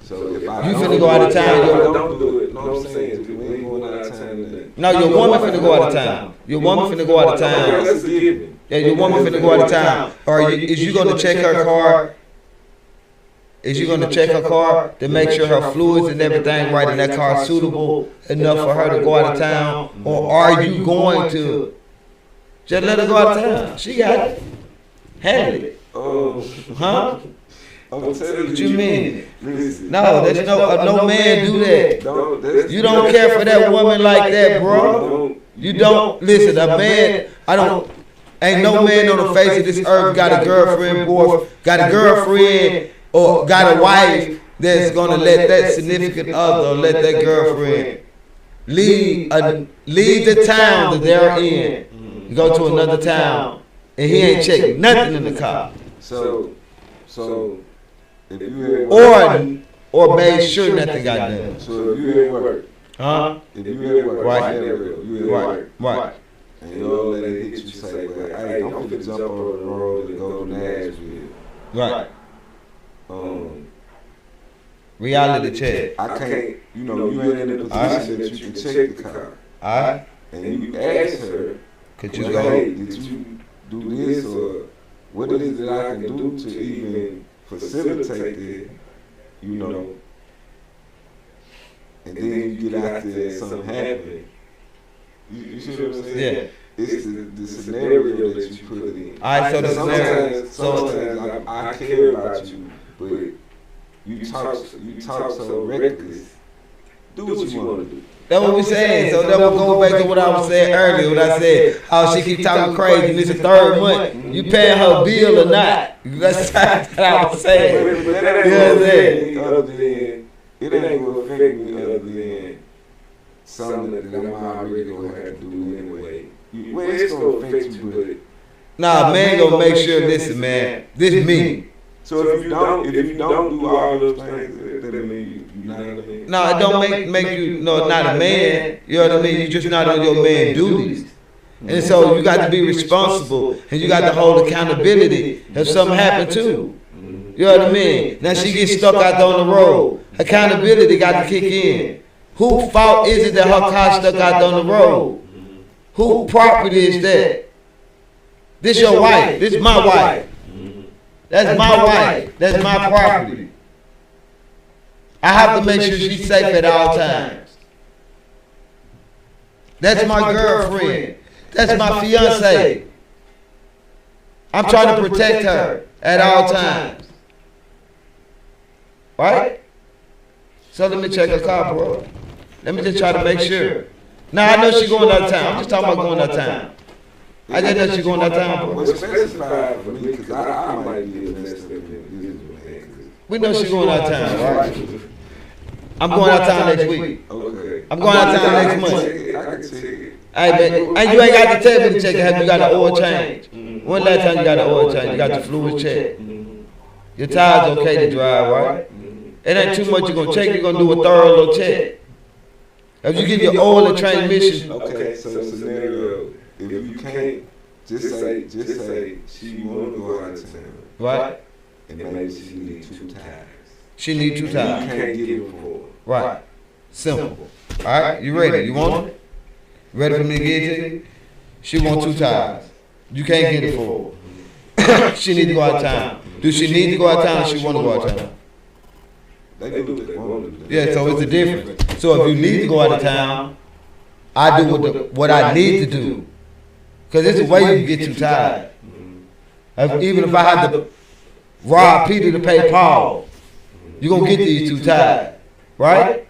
So if I you finna go out of town, don't do it. No, I'm saying, we ain't going out of town. No, your woman finna go out of town. Your woman finna go out of town. That's a given. Yeah, your woman finna go out of town. Or is you gonna check her car? Is you gonna check her car to make sure her fluids and everything right and that car suitable enough for her to go out of town? Or are you going to just let her go out of town? She got it. Handle it. Huh? I'm telling you. What you mean? Listen, No, there's no man do that. You don't care for that woman like that, bro. You don't listen. A man, ain't no man on the face of this earth got a girlfriend, or got a wife that's gonna let that significant other, or let that girlfriend leave the town that they're in, go to another town, and he ain't checking nothing in the car. So if you at work, or made sure nothing got done. So if you at work, if you at work, right, you at work, right. And you don't let it hit you, say, well, hey, I'm finna jump over the road and go to Nashville. Right. Reality check. I can't, you ain't in a position that you can check the car. Alright. And you ask her, Could you well, go? hey, did you do this, or what is it that I can do to even facilitate it, and then you get out there and something happens. You see what I'm saying? Yeah. It's the scenario that you put it in. Alright, so the scenario. Sometimes I care about you, but you talk so reckless. Do what you want to do. That's what we're saying. So that will go back to what I was saying earlier. When I said how she keep talking crazy and it's the third month. You paying her bill or not? That's what I was saying. But that ain't gonna affect me other than it ain't gonna affect me other than something that I'm already gonna have to do anyway. Well, it's gonna affect you, but nah, man, gonna make sure. Listen, man, this is me. So if you don't do all those things, that mean you not a man. No, it don't make you not a man. You know what I mean? You just not on your man duties. And so you got to be responsible, and you got to hold accountability if something happened too. You know what I mean? Now she gets stuck out there on the road. Accountability got to kick in. Whose fault is it that her car stuck out there on the road? Whose property is that? This your wife. This is my wife. That's my wife. That's my property. I have to make sure she's safe at all times. That's my girlfriend. That's my fiance. I'm trying to protect her at all times. Right? So let me check her car, bro. Let me just try to make sure. Now I know she going out of town. I'm just talking about going out of town. I just know she going out of town, bro. Well, specify for me, because I might be messed up in the business, man. We know she going out of town, right? I'm going out of town next week. Okay. I'm going out of town next month. I can check it. Hey, man, and you ain't got to tell me to check it. Have you got an oil change? When last time you got an oil change? You got your fluid checked. Your tires okay to drive, right? It ain't too much you're going to check. You're going to do a thorough little check. If you get your oil and transmission. Okay, so scenario, if you can't, just say she want to go out of town. Right? And maybe she need 2 tires. She need 2 tires. You can't get it for her. Right. Simple. All right, you ready? You want it? Ready for me to get it to you? She want 2 tires. You can't get it for her. She need to go out of town. Do she need to go out of town or she want to go out of town? They do what they want to do. Yeah, so it's a difference. So if you need to go out of town, I do what I need to do. Because it's a way you can get 2 tires. Even if I had to rob Peter to pay Paul, you're going to get these 2 tires. Right?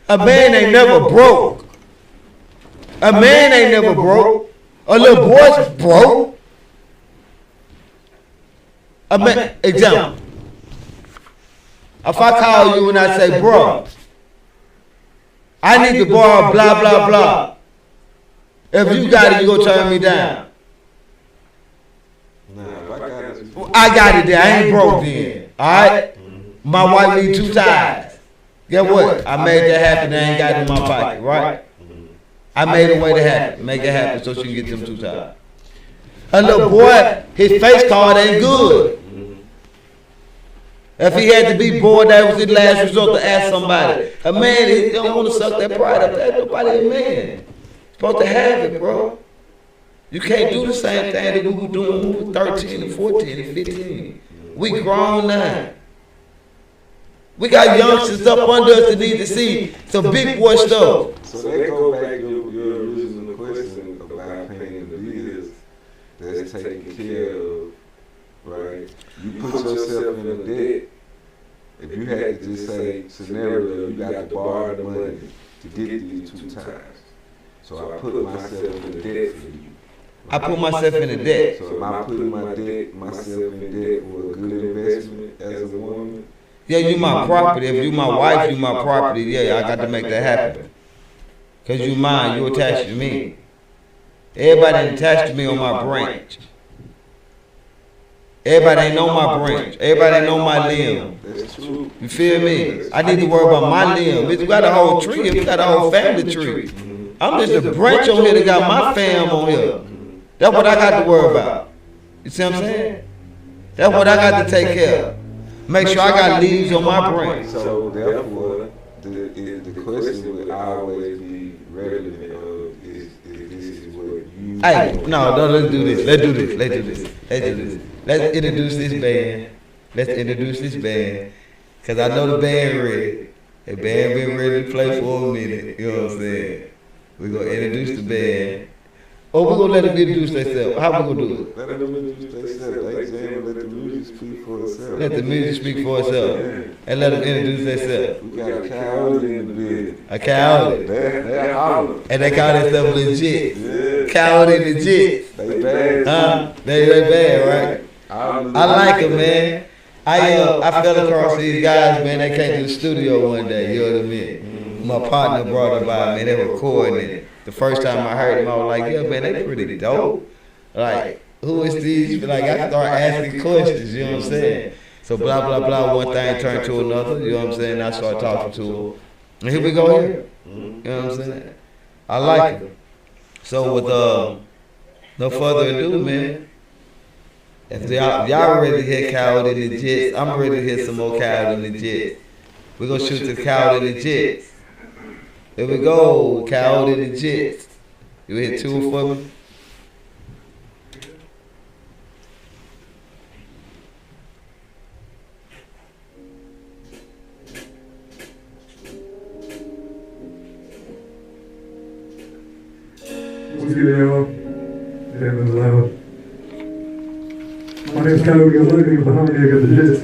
A man ain't never broke. A man ain't never broke. A little boy's broke. A man, example. If I call you and I say, bro, I need to borrow blah, blah, blah. If you got it, you gonna turn me down. Nah, if I got it. I got it there. I ain't broke then. Alright? My wife need 2 tires. Guess what? I made that happen. I ain't got it in my pocket, right? I made a way to happen. Make it happen so she can get them 2 tires. A little boy, his face card ain't good. If he had to be bored, that was his last resort to ask somebody. A man, he don't want to suck that pride up. That's nobody a man. Supposed to have it, bro. You can't do the same thing that we were doing when we were 13 and 14 and 15. We grown now. We got youngsters up under us that need to see some big boy stuff. So they go back to your original question about paying the bills that's taken care of, right? You put yourself in a debt. If you had to just say, scenario, you got to borrow the money to get these 2 tires. So I put myself in a debt for you. I put myself in a debt. So am I putting myself in debt for a good investment as a woman? Yeah, you my property. If you my wife, you my property. Yeah, I got to make that happen. Because you mine, you attached to me. Everybody ain't attached to me on my branch. Everybody ain't know my branch. Everybody ain't know my limb. That's true. You feel me? I need to worry about my limb. If you got a whole tree, if you got a whole family tree, I'm just a branch on here that got my fam on here. That's what I got to worry about. You see what I'm saying? That's what I got to take care of. Make sure I got leaves on my branch. So therefore, the question would always be relevant of is this is what you. Hey, no, let's do this. Let's do this. Let's introduce this band. Because I know the band ready. The band been ready to play for a minute. You know what I'm saying? We're going to introduce the band. Or we're going to let them introduce themselves. How we going to do it? Let them introduce themselves. They jam, let the music speak for itself. Let the music speak for itself. And let them introduce themselves. We got a coyote in the building. A coyote. They're holler. And they call themselves legit. Yeah. Coyote The Jitts. They bad. Huh? They bad, right? I like them, man. I fell across these guys, man. They came to the studio one day, you know what I mean? My partner brought them by, man. They were recording it. The first time I heard them, I was like, yeah, man, they pretty dope. Like, who is these? Like, I started asking questions, you know what I'm saying? So blah, blah, blah, one thing turned to another, you know what I'm saying? I started talking to them. And here we go here. You know what I'm saying? I like them. So with no further ado, man. If y'all ready to hear Coyote The Jitts, I'm ready to hear some more Coyote The Jitts. We're going to shoot to Coyote The Jitts. Here we go, Coyote The Jitts. You hit 2 for me? What's good, y'all? Damn, it's loud. My name's Coyote GoLightly with the Coyote The Jitts.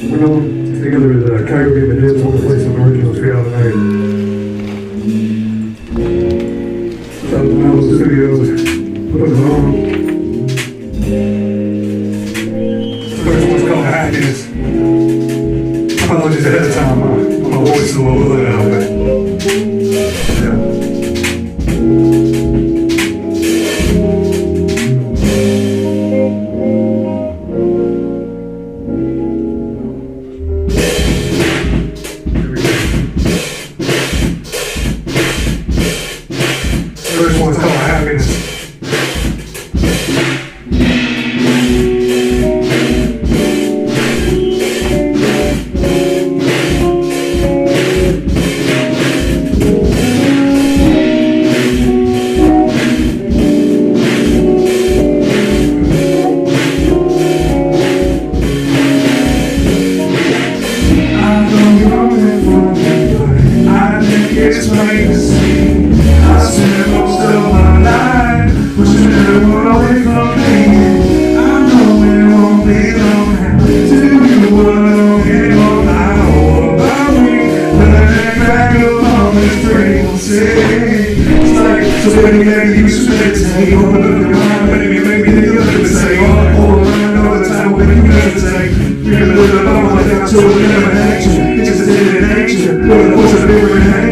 We're known to together as Coyote The Jitts. I'm going to play some originals for y'all tonight. So the Malvo Studios, putting them on. First one's called Athens. Apologies ahead of time, my voice is a little loud, but yeah. First one's called Happiness. It's plain to see. I spent most of my life pushing everyone away from me. I know it won't be long now till you were alone anymore. I know about me, but I ain't back along this pretty old city. It's like, so baby, maybe you should meditate. Open up your mind, baby, maybe you could say, oh, around all the time when you meditate. You're gonna live alone like I told you never hate you. It's just in nature, but what's a different hate?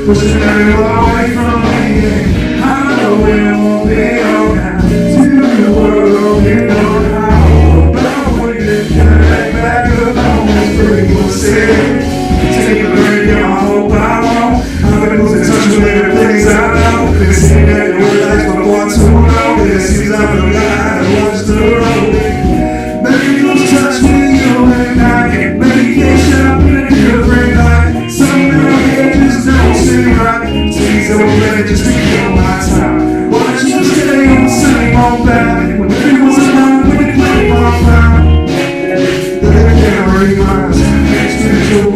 Pushing everyone away from me. I know it won't be all now till the world you know how. But I'm waiting to get back up on this pretty old city. Take a break, I hope I won't. I've been losing touch with the things I know. Been seeing that your life for far too long. It seems I'm the guy that watches the road. Maybe you'll touch me, you'll hang out. Maybe you can't shop in a different light. Somehow it just don't seem right. Please don't let it just to kill my time. Why don't you stay on the same old back? When everyone's alone, when you play my mind. Then I can't realize it's too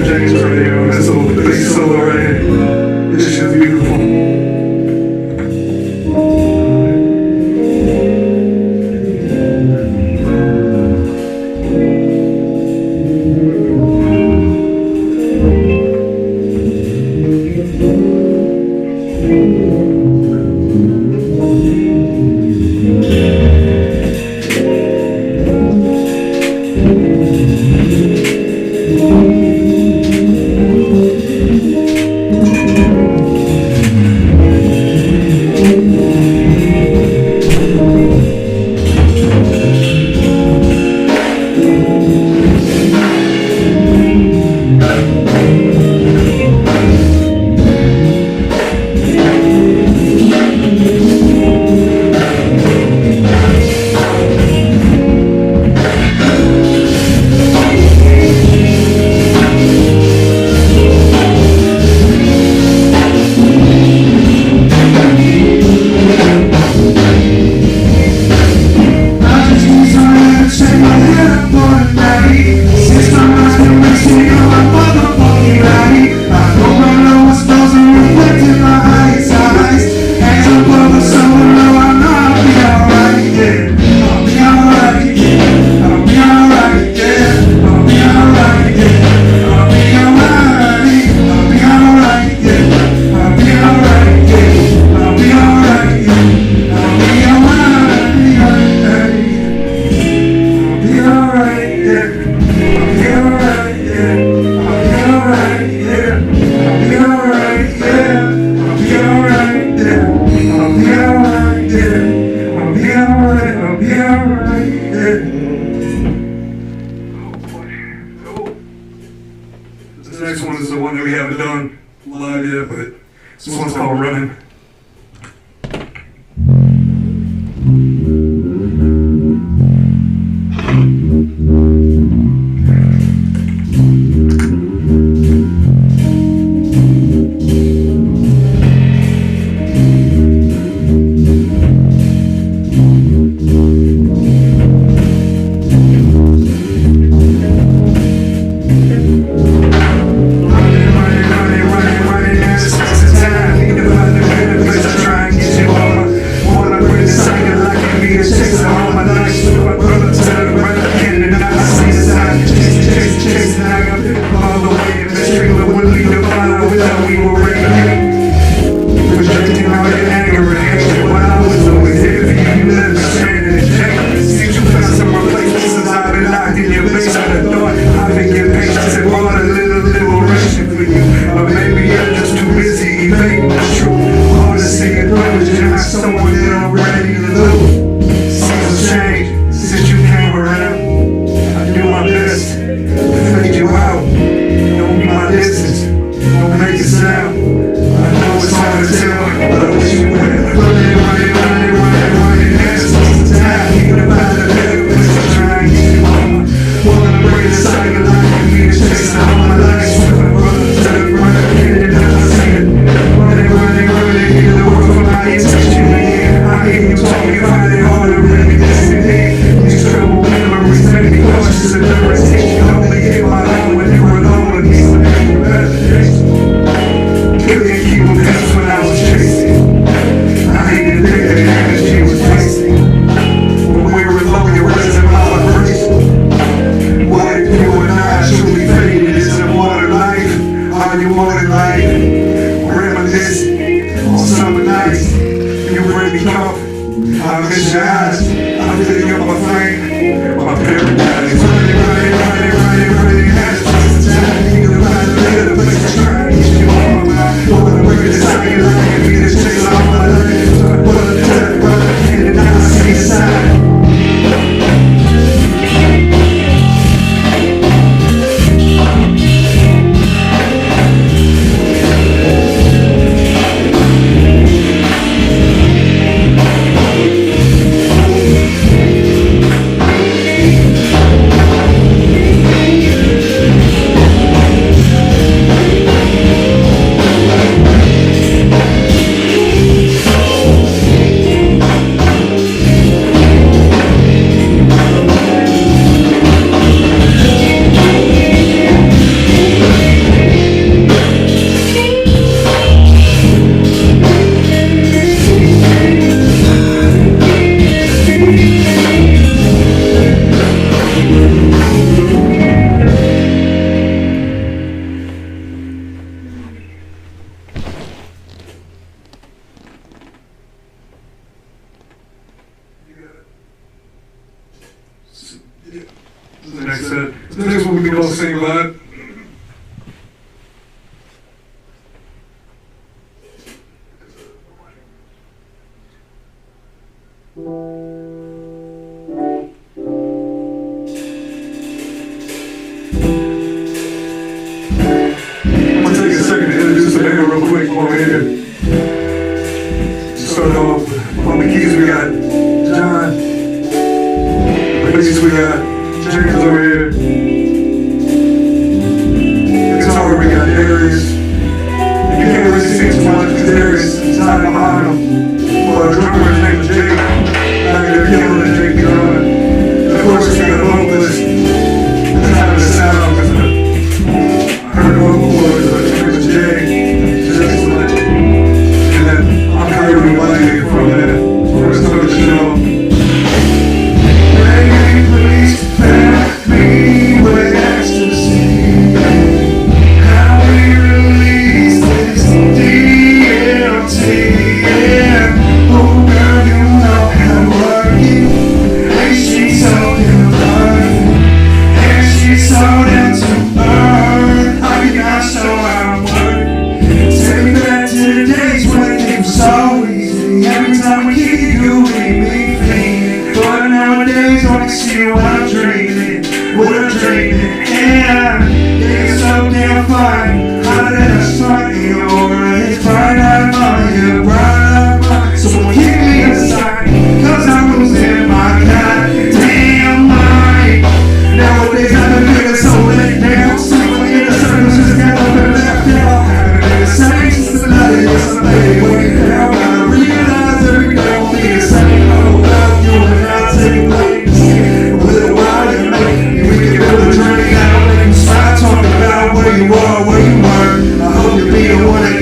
James right here on this little bass solo right here. This shit's beautiful. This next one is the one that we haven't done live yet, but this one's called Running. The next set. The next one we can all sing about. I'm gonna take a second to introduce the band real quick while we're here. Start off on the keys we got John. Bass we got James over here. Guitar we got Darius. You can't really see too much because Darius is hiding behind him. Well, our drummer, his name is Jake. Back there killing it, Jake drumming. And of course we got a vocalist. That's having a sound because I heard vocal boys, but his name is Jay. Just excellent. And then I'm Coyote GoLightly from that. We're gonna start the show. Please pack me with ecstasy. How we release this DMT. Yeah. Oh girl, you know how to work it. And she's so damn fun. And she's so down to earth. I got so out of work. Take me back to the days when it was so easy. Every time we kick it, you make me feel. But nowadays, when I see what I'm dreaming, yeah, it's so damn fine. How did I start you over? It's bright eyed mine, bright eyed mine. Someone kick me inside, cause I'm losing my goddamn mind. Nowadays, I've been feeling so let down. Sleeping in the circles, just got up and left out. Haven't been the same since the night, yes, I'm late waiting now. Gotta realize every day won't be the same. Oh, love you and I'll take place. A little while you make me, we can build a dream out. Make you smile, talk about where you are, where you were. I hope you'll be the one that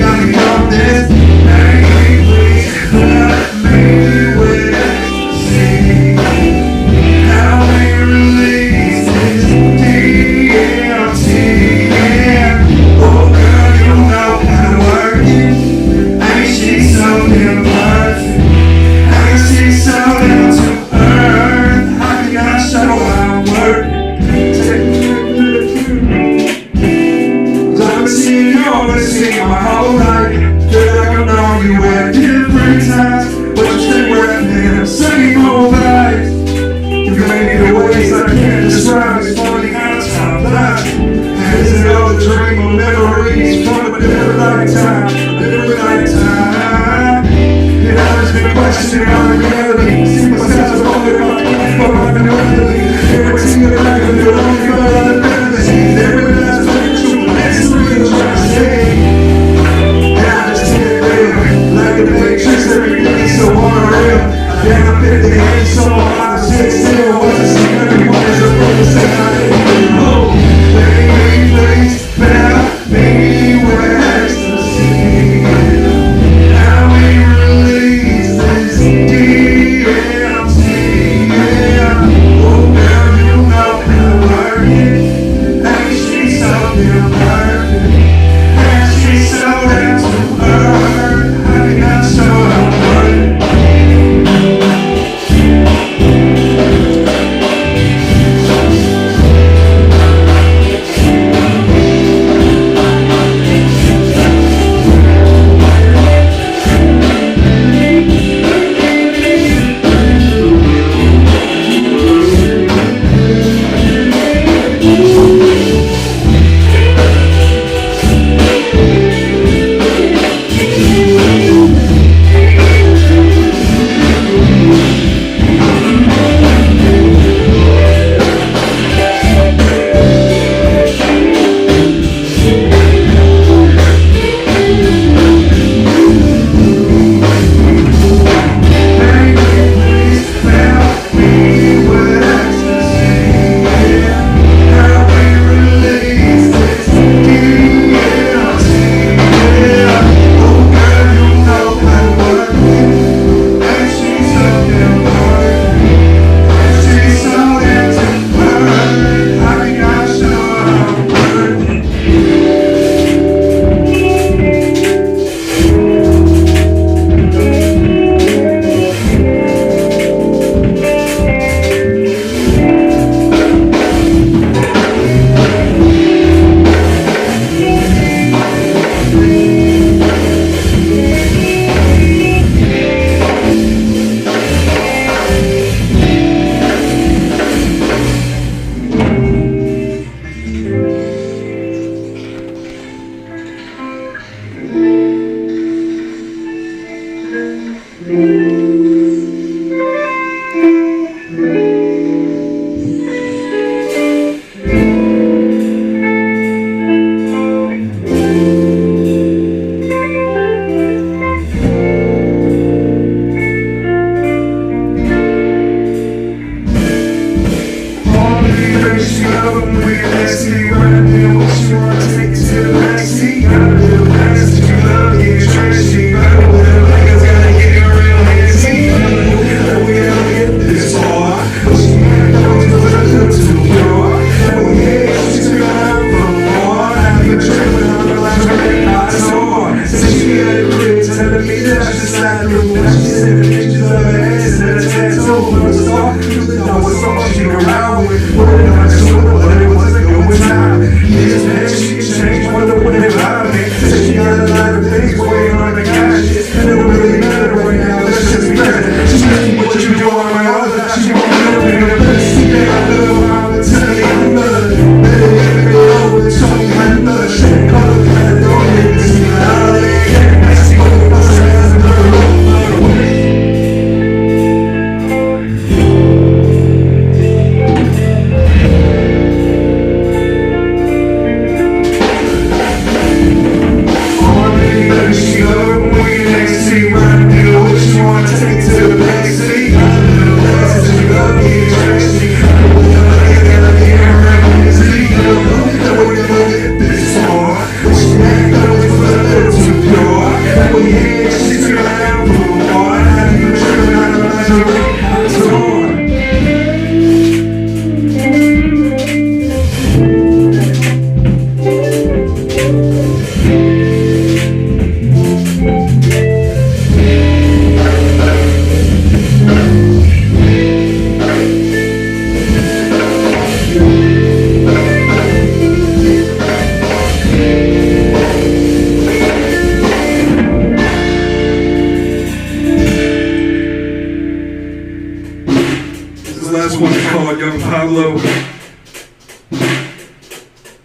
Last one called Young Pablo.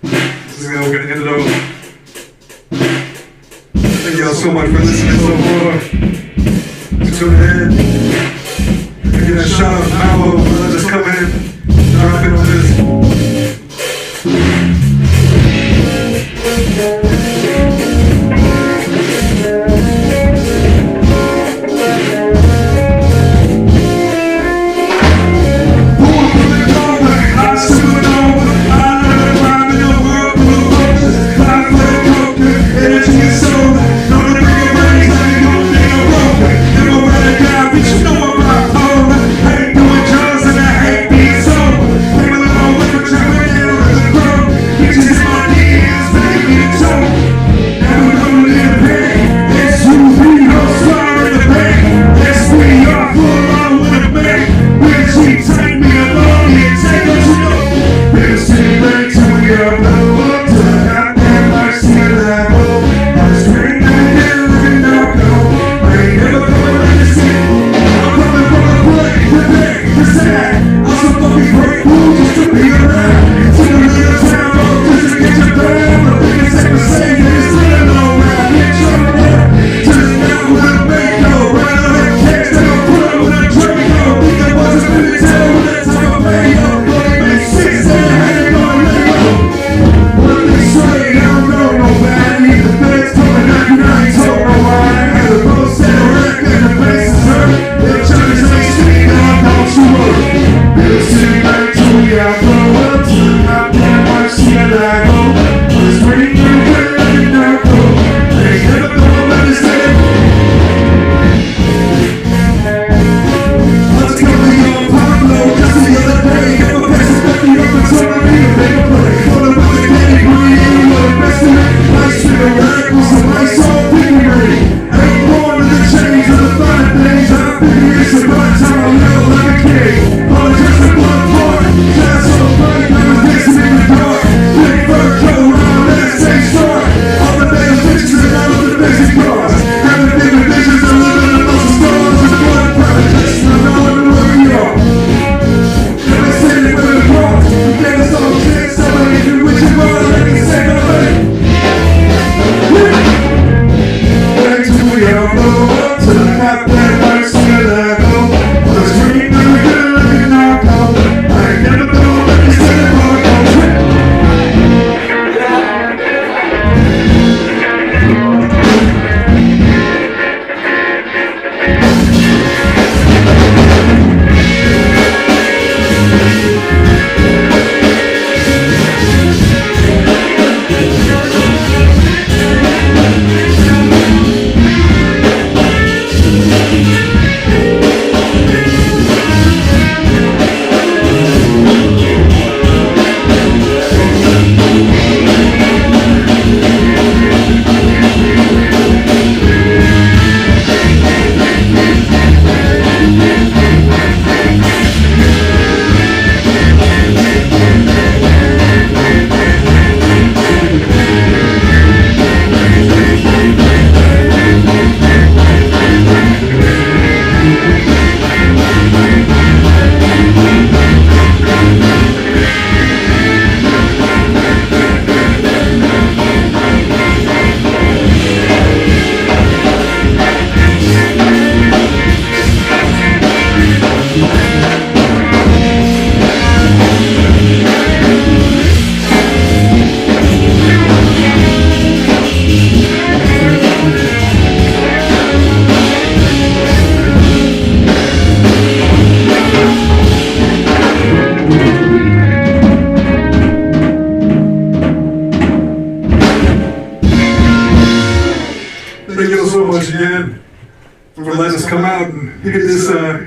This is how we're gonna end it off. Thank y'all so much for listening so far. Tune in. Give that shout out to Malvo for letting us come in, drop in on this.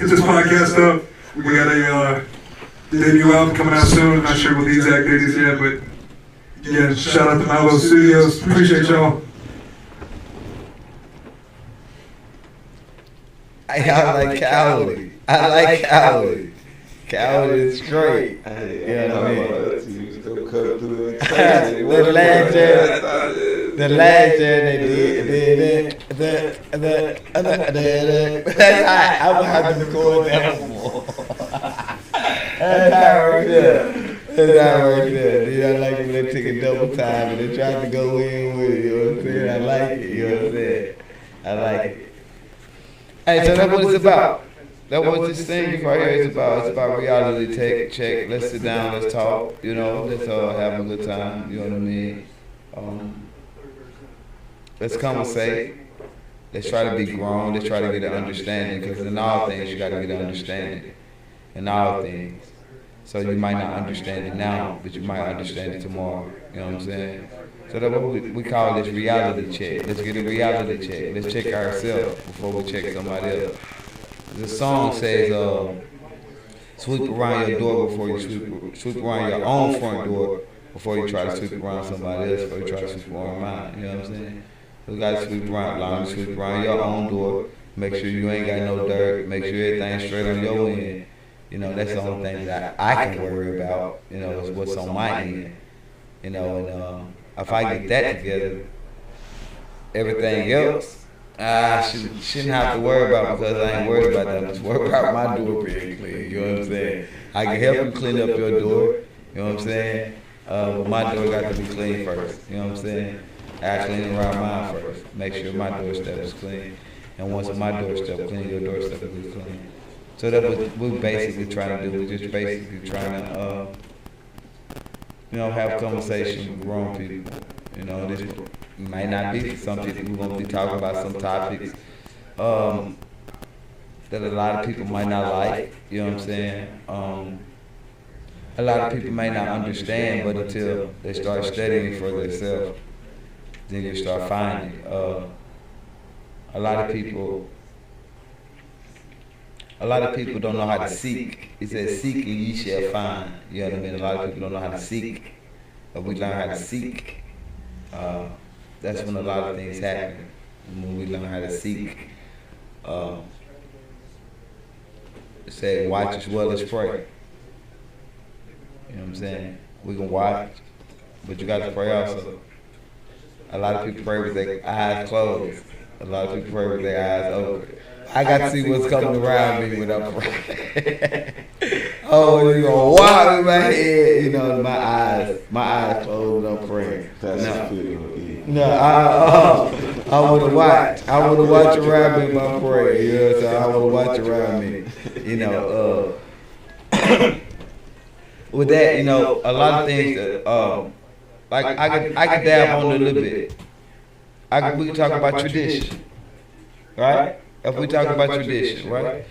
hit this podcast up. We got a debut album coming out soon. Not sure what the exact date is yet, but again, shout out to Malvo Studios. Appreciate y'all. I like Coyote. I like Coyote. Coyote is great. Yeah, know what I mean? You still cut through it. The last year they did I would have to record that more. That's not right there. That's not right there. You know, like when they took a double time and they tried to go in with it, you know what I'm saying? I like it, you know what I'm saying? I like it. Hey, so that's what it's about. That's what this thing right here is about. It's about reality check. Let's sit down, let's talk, you know, let's all have a good time, you know what I mean? Let's conversate. Let's try to be grown. Let's try to get an understanding, because in all things you got to get an understanding. In all things. So you might not understand it now, but you might understand it tomorrow. You know what I'm saying? So that's what we call this reality check. Let's get a reality check. Let's check ourselves before we check somebody else. The song says, sweep around your door before you sweep around your own front door before you try to sweep around somebody else, before you try to sweep around mine. You know what I'm saying? You gotta sweep around, learn to sweep around your own door. Make sure you ain't got no dirt. Make sure everything's straight on your end. You know, that's the only thing that I can worry about, you know, is what's on my end. You know, and if I get that together, everything else, I shouldn't have to worry about, because I ain't worried about that. I'm just worried about my door being clean, you know what I'm saying? I can help you clean up your door, you know what I'm saying? But my door got to be clean first, you know what I'm saying? I clean around mine first, make sure my doorstep is clean. And once my doorstep clean, your doorstep will be clean. So that's what we're basically trying to do. We're just basically trying to, you know, have conversation with grown people. You know, this might not be for some people. We're going to be talking about some topics that a lot of people might not like. You know what I'm saying? A lot of people may not understand, but until they start studying for themselves, then you start finding. A lot of people don't know how to seek. It says, seek and ye shall find. You know what I mean? A lot of people don't know how to seek. But we learn how to seek. That's when a lot of things happen. When we learn how to seek. It said, watch as well as pray. You know what I'm saying? We can watch, but you got to pray also. A lot of people pray with their eyes closed. A lot of people pray with their eyes open. I got to see what's coming around me when I pray. Oh, you know, wow in my head, you know, my eyes closed when I'm praying. No, I want to watch. I want to watch around me when I'm praying. You know, so I want to watch around me. You know, with that, you know, a lot of things that, like I could dab on it a little bit. We can talk about tradition, right? If we talk about tradition, right?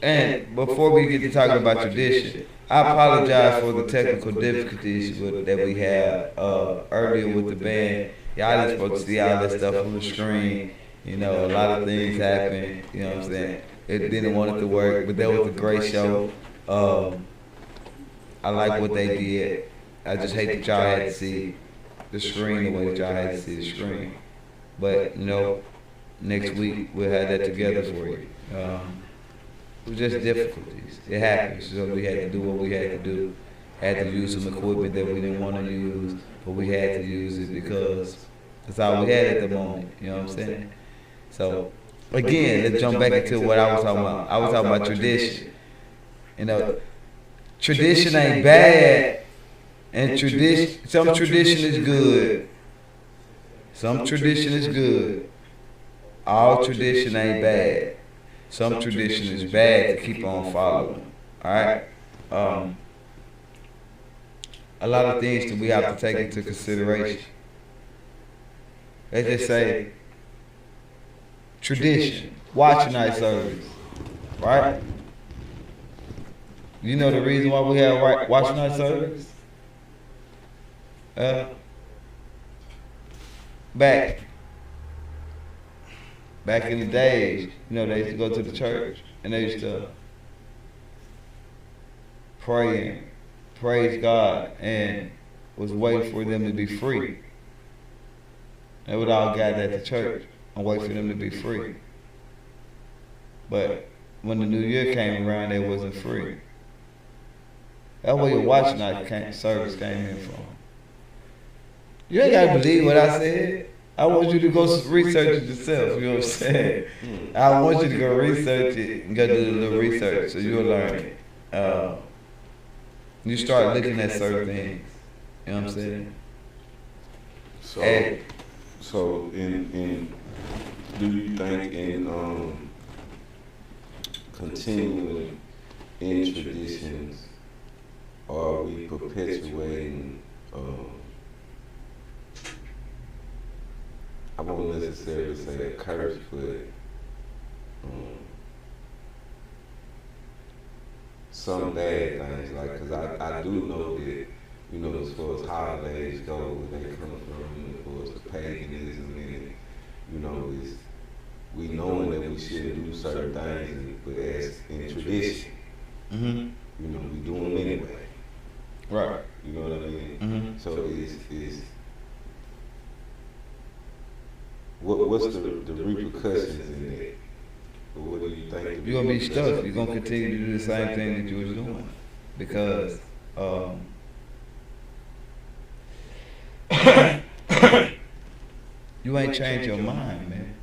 And before we get to talking about tradition, I apologize for the technical difficulties that we had earlier with the band. Y'all didn't supposed to see all that stuff on the screen. You know, a lot of things happened. You know what I'm saying? It didn't want it to work, but that was a great show. I like what they did. I just hate that y'all had to see the screen the way that y'all had to see the screen. But, you know, next week we'll have that together for you. It was just difficulties. It happens. So we had to do what we had to do. Had to use some equipment that we didn't want to use, but we had to use it because that's all we had at the moment. You know what I'm saying? So, again, let's jump back into what I was talking about. I was talking about tradition. You know, tradition ain't bad, and some tradition is good. Some tradition is good. All tradition ain't bad. Some tradition is bad to keep on following. Alright? A lot of things that we have to take into consideration. They just say tradition, watch night service. Right? You know the reason why we have watch night service? Back back in the days, they used to go to the church and they used to pray and praise God and was waiting for them to be free. They would all gather at the church and wait for them to be free. But when the new year came around, they wasn't free. That's where your watch night service came in from. You ain't got to believe what I said. I want you to go research it yourself, you know what I'm saying? I want you to go research it and go do a little research so you'll learn it. You start looking at certain things, you know what I'm saying? So in do you think in continuing in traditions, are we perpetuating I won't necessarily say a curse, but some bad things, like, because I do know that, as far as holidays go, where they come from, as far as the paganism and, is we knowing that we shouldn't do certain things, but as in tradition, we do them anyway. Right. You know what I mean? So what's the repercussions in that? What do you think? You're gonna be stuck. You're gonna continue to do the same thing that you was doing because you ain't changed your mind, man.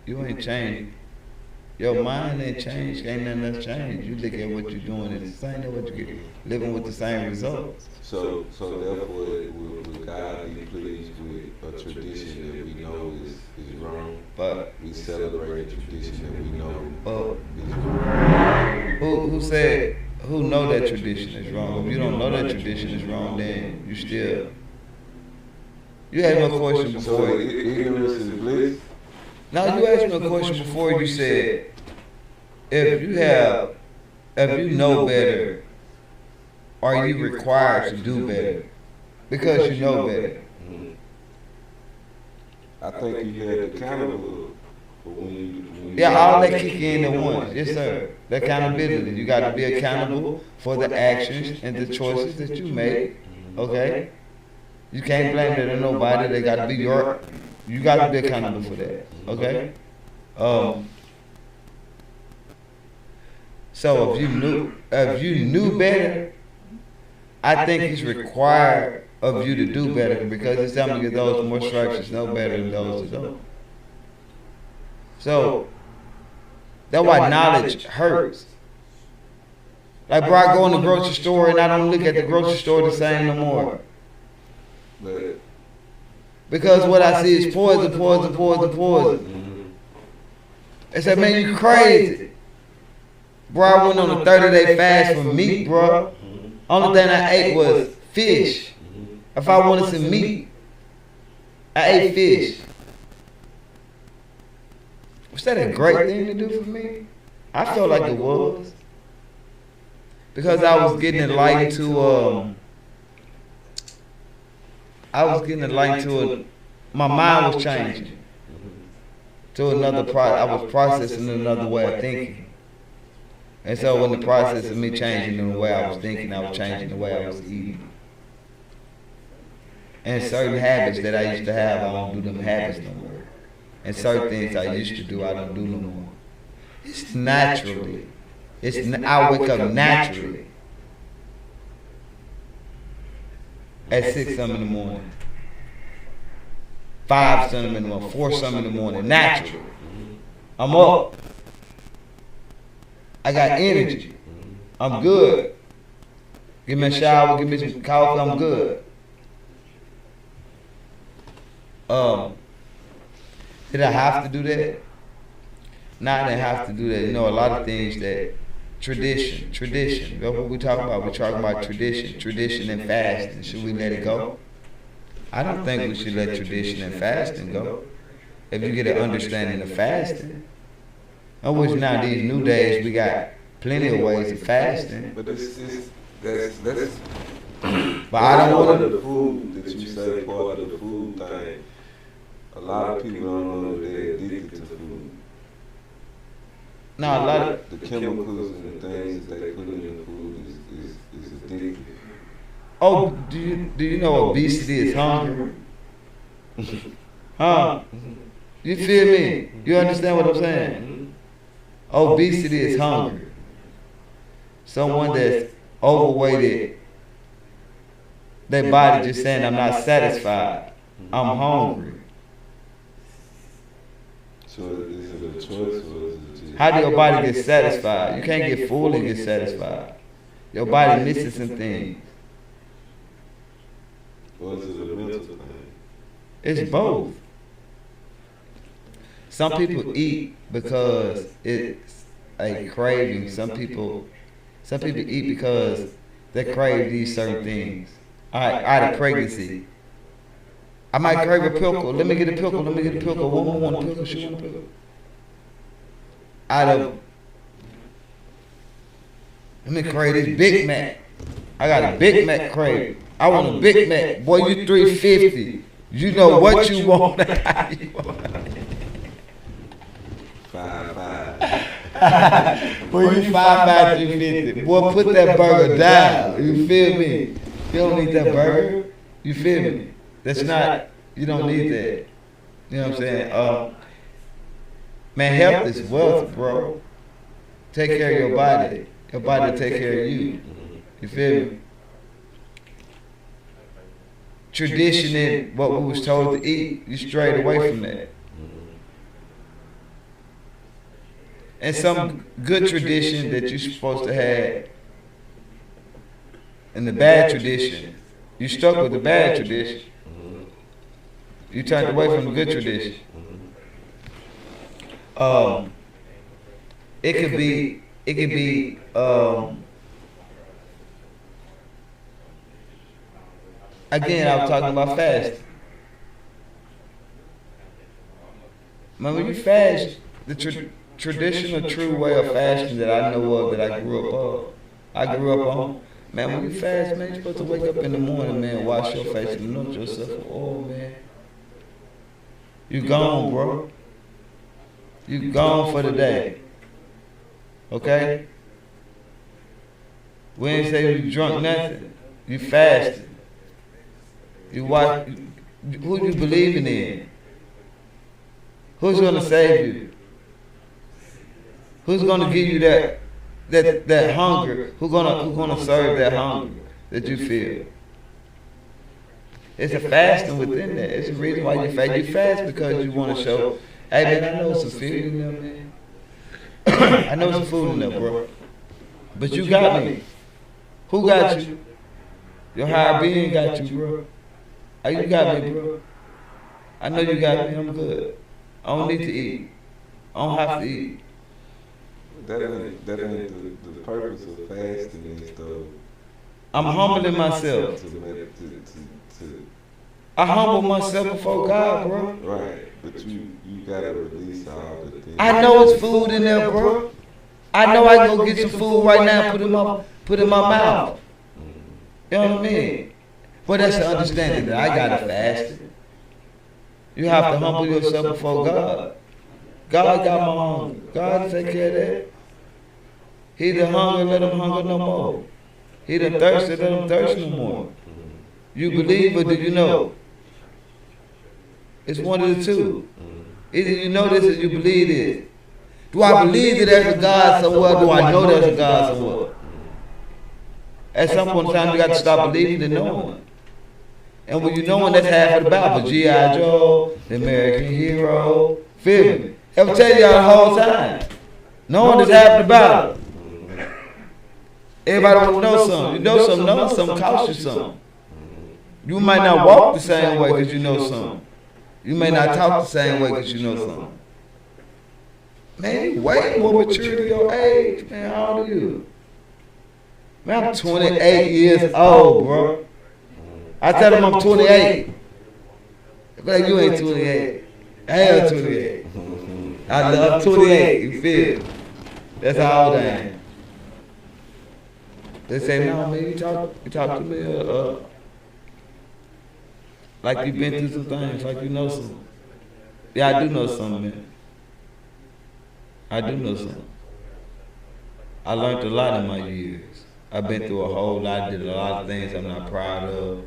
You ain't changed. Your mind ain't changed. Ain't nothing else changed. You look at what you're doing, it's the same. What you get, living with the same results. So therefore, will God be pleased with a tradition that we know is wrong? But we celebrate a tradition that we know is wrong. Who said? Who know that tradition is wrong? If you don't know that tradition is wrong, then you still. You had no question before. So ignorance is bliss. Now you asked me a question before. You said, if you know better, are you required to do better because you know better? I think you had accountable for when you yeah, all that kick in at once. Yes, sir. The accountability. You got to be accountable for the actions and the choices that you make. Okay. You can't blame that on nobody. They got to be you got to be accountable for that. Okay. So if you knew better, I think it's required of you to do better because it's telling you those more stripes know better than those that don't. So that's why knowledge hurts. Like, bro, I go in the grocery store and I don't look at the grocery store the same no more. Because what I see is poison. They said, man, you crazy. Bro, I went on a 30-day fast from meat, bro. Only thing I ate was fish. If I wanted some meat, I ate fish. Was that a great thing to do for me? I felt like it was. Because I was getting enlightened to my mind was changing to another I was processing another way of thinking. And so when the process of me changing the way I was thinking, I was changing the way I was eating. And certain habits that I used to have, I don't do them habits no more. And certain things I used to do, I don't do no more. It's naturally. I wake up naturally at 6 something in the morning, 5 something in the morning, 4 something in the morning, naturally. I'm up. I got energy. I'm good. Give me a shower, give me some coffee, I'm good. Did I have to do that? No, I didn't have to do that. You know, a lot of things that tradition. That's what we talk about. We talk about tradition and fasting. Should we let it go? I don't think we should let tradition and fasting go. If you get an understanding of fasting. I wish now these new days we got plenty of ways of fasting. But that's but I don't want the food that you say part of the food thing. a lot of people don't know that they're addicted to food. No, a lot of the chemicals and the things that they put in the food is addictive. Oh, do you know obesity is hunger? Huh? You feel me? You understand what I'm saying? Obesity is hunger. Someone that's overweighted, their body just saying, I'm not satisfied. I'm hungry. So is it a choice or is it just... How do your body get satisfied? You can't get full and get satisfied. Your body misses some things. Or is it a mental thing? It's both. Some people eat because it's a craving. Some people eat because they crave these certain things. Out of pregnancy. I might crave a pickle. Let me get a pickle. Let me get a pickle. Woman want a pickle. She want a pickle. Let me crave this Big Mac. I got a Big Mac crave. I want a Big Mac. Boy, you 350. You know what you want. 5'5". Boy, you 5'5", 350. Boy, put that burger down. You feel me? You don't need that burger. You feel me? That's not. You don't need that. You know what I'm saying? Man, health is wealth, bro. Take care of your body. Your body will take care of you. You feel me? Traditioning what we was told to eat, you strayed away from that. And some good tradition that you're supposed to have, and the bad tradition, you stuck with the bad tradition. You turned away from the good tradition. It could be again, I was talking about fasting. Man, when you fast, the traditional true way of fasting that I know of, that I grew up on, man, when you fast, man, you're supposed to wake up in the morning, man, wash your face and anoint yourself with oil, man. You gone, bro. You gone for the day. Okay? We ain't say you drunk nothing. You fasted. You watch. Who you believing in? Who's gonna save you? Who's gonna give you that hunger? Who's gonna serve that hunger that you feel? It's a fasting within that. It's the reason why you fast. You fast because you want to show, hey man, I know some food in there, man. I know some food in there, bro. But you got me. Who got you? Your higher being got you, bro. Oh, you got me, bro. I know you got me. I'm good. I don't need to eat. I don't have to eat. That ain't the purpose of fasting and stuff. I'm humbling myself. I humble myself before God, bro. Right, but you gotta release all the things. I know it's food in there, bro. I know I can go get some food right now, put in my mouth. You know what I mean? But that's the understanding that I gotta fast. You have to humble yourself before God. God got my hunger. God take care of that. He that hunger, let him hunger no more. He that thirsty, let him thirst no more. You believe or do you know? It's one of the two. Either you know this or you believe this. Do I believe that there's a God somewhere? Do I know there's a God somewhere? At some point in time, you got to stop believing and knowing. And when you knowing, that's half of the Bible. G.I. Joe, the American hero. Feel me? Ever tell y'all the whole time. Knowing is half the Bible. Everybody want to know something. You know something, knowing something costs you something. You might not walk the same way because you know something. You may not talk the same way because you know something. Man, you way more mature than your age. Man, how old are you? Man, I'm 28 years old, bro. I tell them I'm 28. But you ain't 28. I am 28. I'm 28, you feel? That's how old I am. They say, no, man, you talk to me like you've been through some things, like you know something. Yeah, I do know something, man. I do know something. I learned a lot in my years. I've been through a whole lot, did a lot of things I'm not proud of,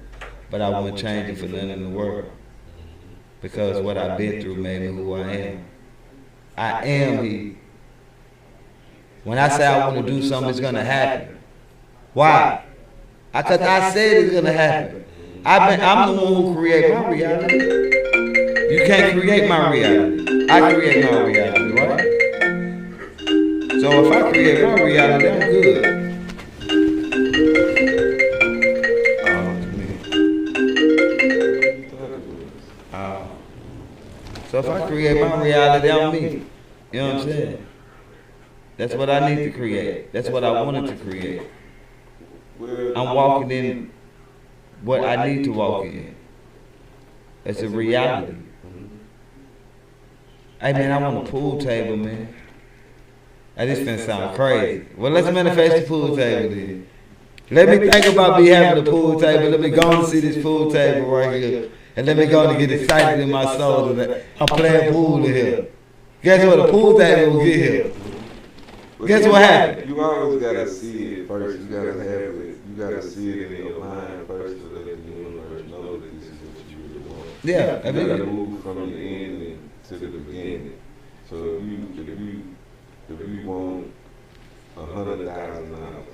but I wouldn't change it for nothing in the world. Because what I've been through made me who I am. I am he. When I say I want to do something, it's going to happen. Why? Because I said it's going to happen. I'm the one who create my reality. You can't create my reality. I create my reality, right? So if I create my reality, I'm good. So if I create my reality, I'm me. You know what I'm saying? That's what I need to create. That's what I wanted to create. I'm walking in what I need to walk in. It's a reality. Hey man, I want a pool table, man. This finna sound crazy. Well, let's manifest the pool table then. Let me think about me having a pool table. Let me go and see this pool table right here. And let me go and get excited in my soul that I'm playing pool in here. Guess what? The pool table will get here. Guess what happened? You always gotta see it first. You gotta have it. You gotta see it in your mind first to let the universe know that this is what you really want. Yeah, you gotta move from the end to the beginning. So if you want $100,000,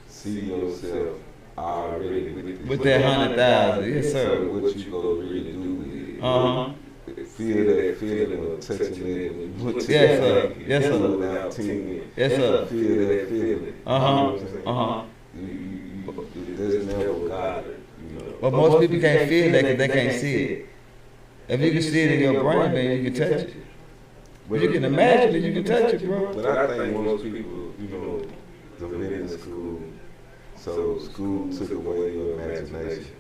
see yourself already with that 100,000. Yes, sir. So what you gonna really do with it? Feel that feeling of touching it when you put yes, sir. Yes, sir. Without tingling. Yes, sir. Feel that feeling. There's never God, you know. But most people can't feel that because they can't see it. If you can see it in your brain, man, you can touch it. If you can imagine it, you can touch it, bro. But I think most people, you know, have been in school, so school took away your imagination.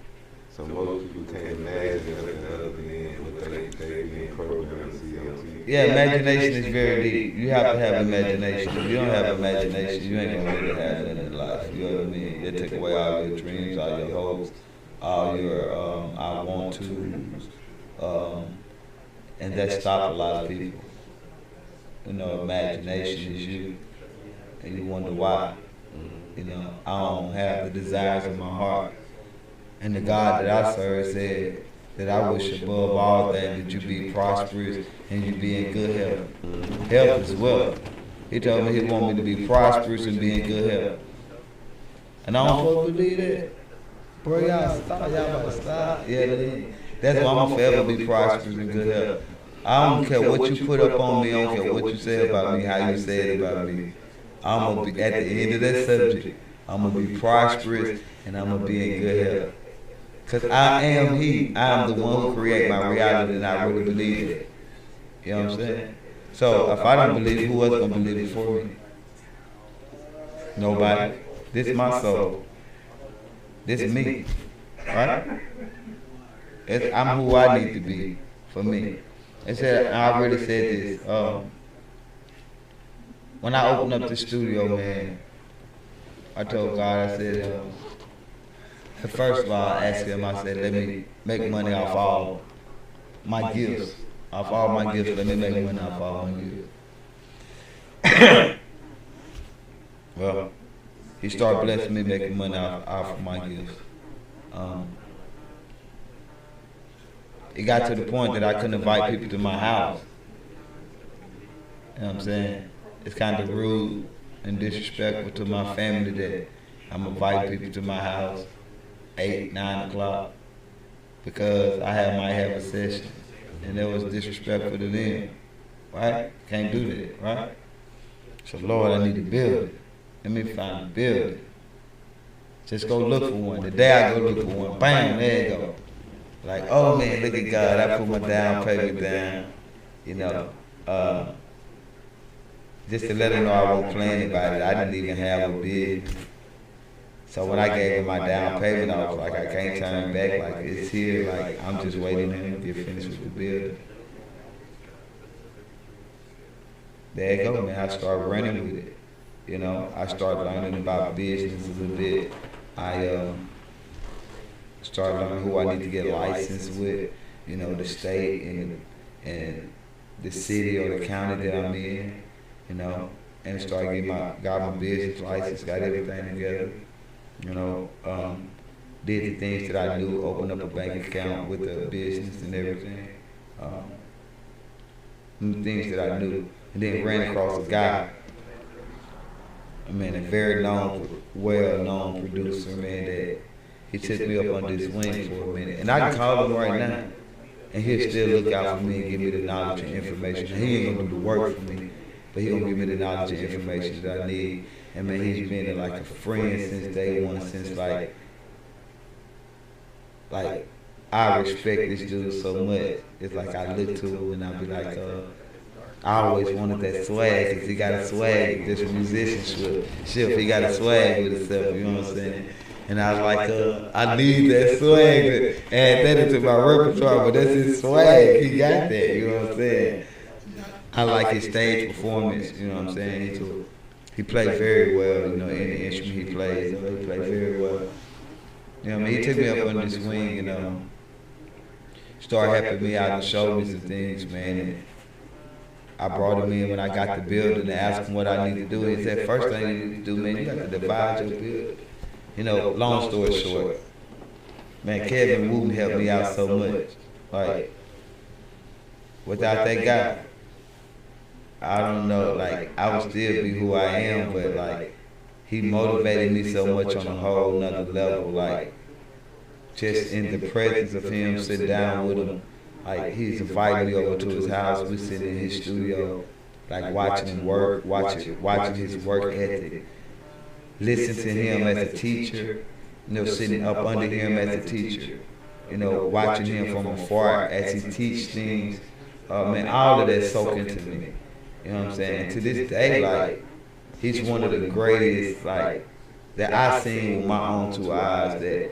So most people can't imagine nothing other than what they being programmed to see on TV. Yeah, imagination is very deep. You have to have imagination. If you don't have imagination, you ain't gonna really have nothing in life. You know what I mean? They take away all your dreams, all your hopes, all your I want to, and that stops a lot of people. You know, imagination is you, and you wonder why. You know, I don't have the desires of my heart. And the God that I serve said that I wish above all things that you be prosperous and you be in good health. Health is wealth. He told me he wanted me to be prosperous and be in good health. And I don't supposed to believe that. Bro, y'all about to stop. Yeah, that's why I'm going to forever be prosperous and good health. I don't care what you put up on me. I don't care what you say about me, how you say it about me. I'm going to be, at the end of that subject, I'm going to be prosperous and I'm going to be in good health. Because I am he. I am the one who create my reality and I really believe it. You know what I'm saying? So if I don't believe it, who else going to believe it for me? Nobody. This is my soul. This is me. Right? I'm who I need to be for me. I already said this. When I opened up the studio, man, I told God, I said, first of all, I asked him, I said, let me make money off all my gifts. Off all my gifts, let me make money off all my gifts. Well, he started blessing me, making money off of my gifts. It got to the point that I couldn't invite people to my house. You know what I'm saying? It's kind of rude and disrespectful to my family that I'm inviting people to my house 8, 9 o'clock because might have a session, and that was disrespectful to them, right? Can't do that, right? So Lord, I need to build it. Let me find a building. Just go look for one. The day I go look for one, bam, there you go. Like, oh man, look at God, I put my down payment down, you know. Just to let them know I wasn't playing about it. I didn't even have a bid. So when I gave him my down payment, I was like, I can't turn back. Like, it's here. Like, I'm just waiting on him to get finished with the building. There you go, man. I started running with it. You know, I started learning about business a little bit. I started learning who I need to get licensed with, you know, the state and the city or the county that I'm in, you know, and started getting got my business license, got everything together, you know, did the things that I knew, opened up a bank account with the business and everything, things that I knew, and then ran across a guy, I mean, a very well-known producer, man, that he took me up under his wing for a minute, and I can call him right now, and he'll still look out for me and give me the knowledge and information. And he ain't gonna do the work for me, but he gonna give me the knowledge and information that I need. And man, he's been like a friend since day one, since like I respect this dude so much. It's like I look to him and I be like, I always wanted that swag, because he got a swag, this musicianship. He got a swag with himself, you know what I'm saying? And I was like, I need that swag to add that into my repertoire, but that's his swag. He got that, you know what I'm saying? I like his stage performance, you know what I'm saying? He played very well, you know, any instrument he plays, you know, he played very well. You know what I mean? He took me up under his wing, you know, started helping me out and showed me some things, man. And I brought him in when I got the building and asked him what I need to do. He said, first thing you need to do, man, you got to divide your building. You know, long story short, man, Kevin Wooten helped me out so much. Like, without that guy, I don't know, like, I would still be who I am, but like, he motivated me so much on a whole nother level. Like, just in the presence of him, sit down with him. Like, he's invited me over to his house. We sit in his studio, like watching him work, watching his work ethic. Listen to him as a teacher, you know, sitting up under him as a teacher, you know, watching him from afar as he teaches things. Man, all of that soaked into me. You know what I'm saying? And to this day, like, he's one of the greatest, like, that I seen with my own two eyes that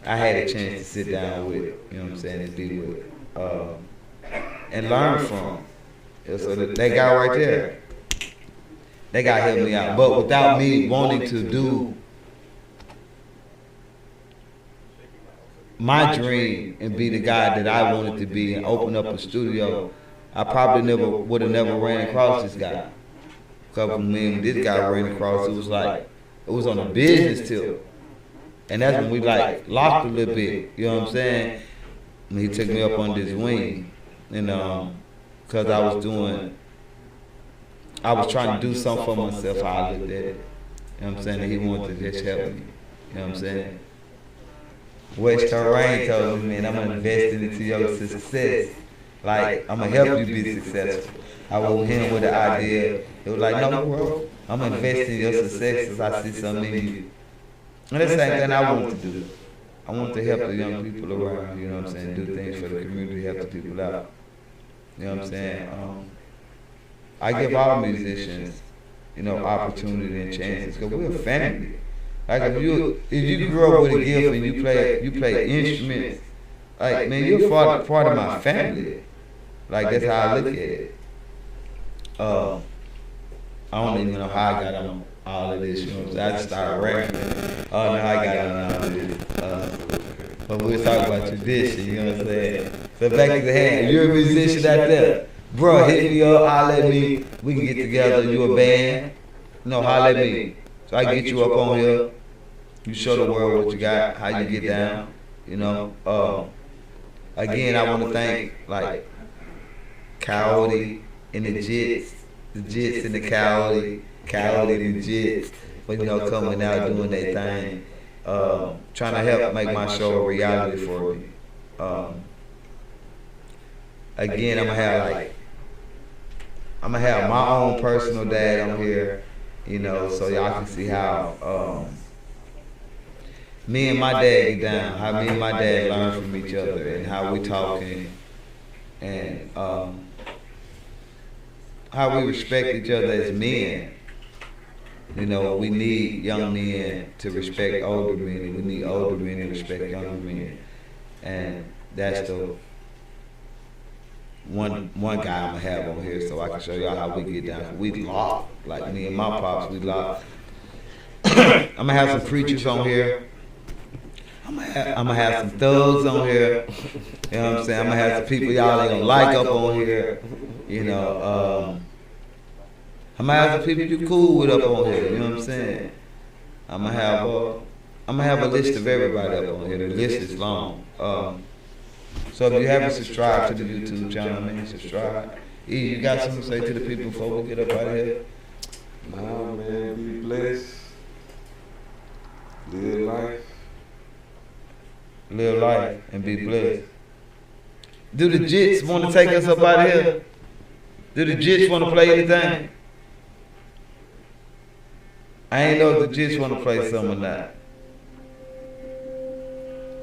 I had a chance to sit down with, you know what I'm saying, and be with, and learn from. So that guy right there, that guy helped me out. But without me wanting to do my dream and be the guy that I wanted to be and open up a studio, I probably would have never ran across this guy. A couple of men, this guy ran across, it was on a business tip. And that's when we like locked a little bit, you know what I'm saying? And he took me up under his wing, and cause I was trying to do something for myself, how I looked at it. You know what I'm saying? And he wanted to just help me. You know what I'm saying? West Terrain told me, man, I'm gonna invest into your success. Like, I'm gonna help you be successful. I went him with the idea. It was like, no, bro, I'm gonna invest in your success as I see something in you. And that's the same thing I want to do. I want to help the young people around, you know what I'm saying, do things for the community, help the people out. You know what I'm saying? I give all musicians, you know, opportunity and chances, because we're a family. Like, if you grew up with a gift and you play instruments, like, man, you're part of my family. Like, that's how I look at it. I don't even know how I got on all of this, you know what I'm saying? I just started rapping. I don't know how I got on all of this. But we'll talk about tradition, you know what I'm saying? So back to the hand, if you're a musician out there, bro, hit me up, holler at me, we can get together, you a band, no, holler at me. So I can get you up on here, you show the world what you got, how you get down, you know. Again, I want to thank, like, Coyote and the Jitts and the Coyote and the Jitts, for, you know, coming out doing their thing, trying to help make my show a reality for me. Again, I'm gonna have my own personal dad on here, you know, so y'all can see how me and my dad get down, how me and my dad learn from each other, and how we talking, and how we respect each other as men. You know, we need young men to respect older men, and we need older men to respect younger men. And that's the one guy I'm gonna have on here, so I can show y'all how we get down. We locked, like me and my pops, we locked. I'm gonna have some preachers on here. I'm I'm gonna have some thugs on here. You know what I'm saying? I'm gonna have some people y'all ain't gonna like up on here. You know, I'm gonna have some people you cool with up on here. You know what I'm saying? I'm gonna have a list of everybody up on here. The list is long. So if you haven't subscribed to the YouTube channel, man, subscribe. You got something to say to the people before we get up out of here? Nah, man, be blessed. Live life. Live life and be blessed. Do the Jitts want to take us up out of here? Do the Jitts want to play anything? I ain't know if the Jitts want to play something or not.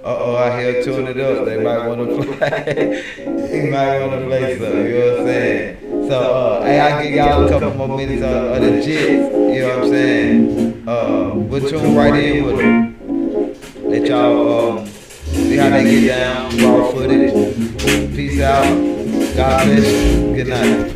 I hear tune it up. They might want to play. They might want to play something. You know what I'm saying? So, hey, I'll give y'all a couple more minutes of the Jitts. You know what I'm saying? We'll tune right in with them. Let y'all see how they get down. Raw footage. Peace out. God bless you. Good night.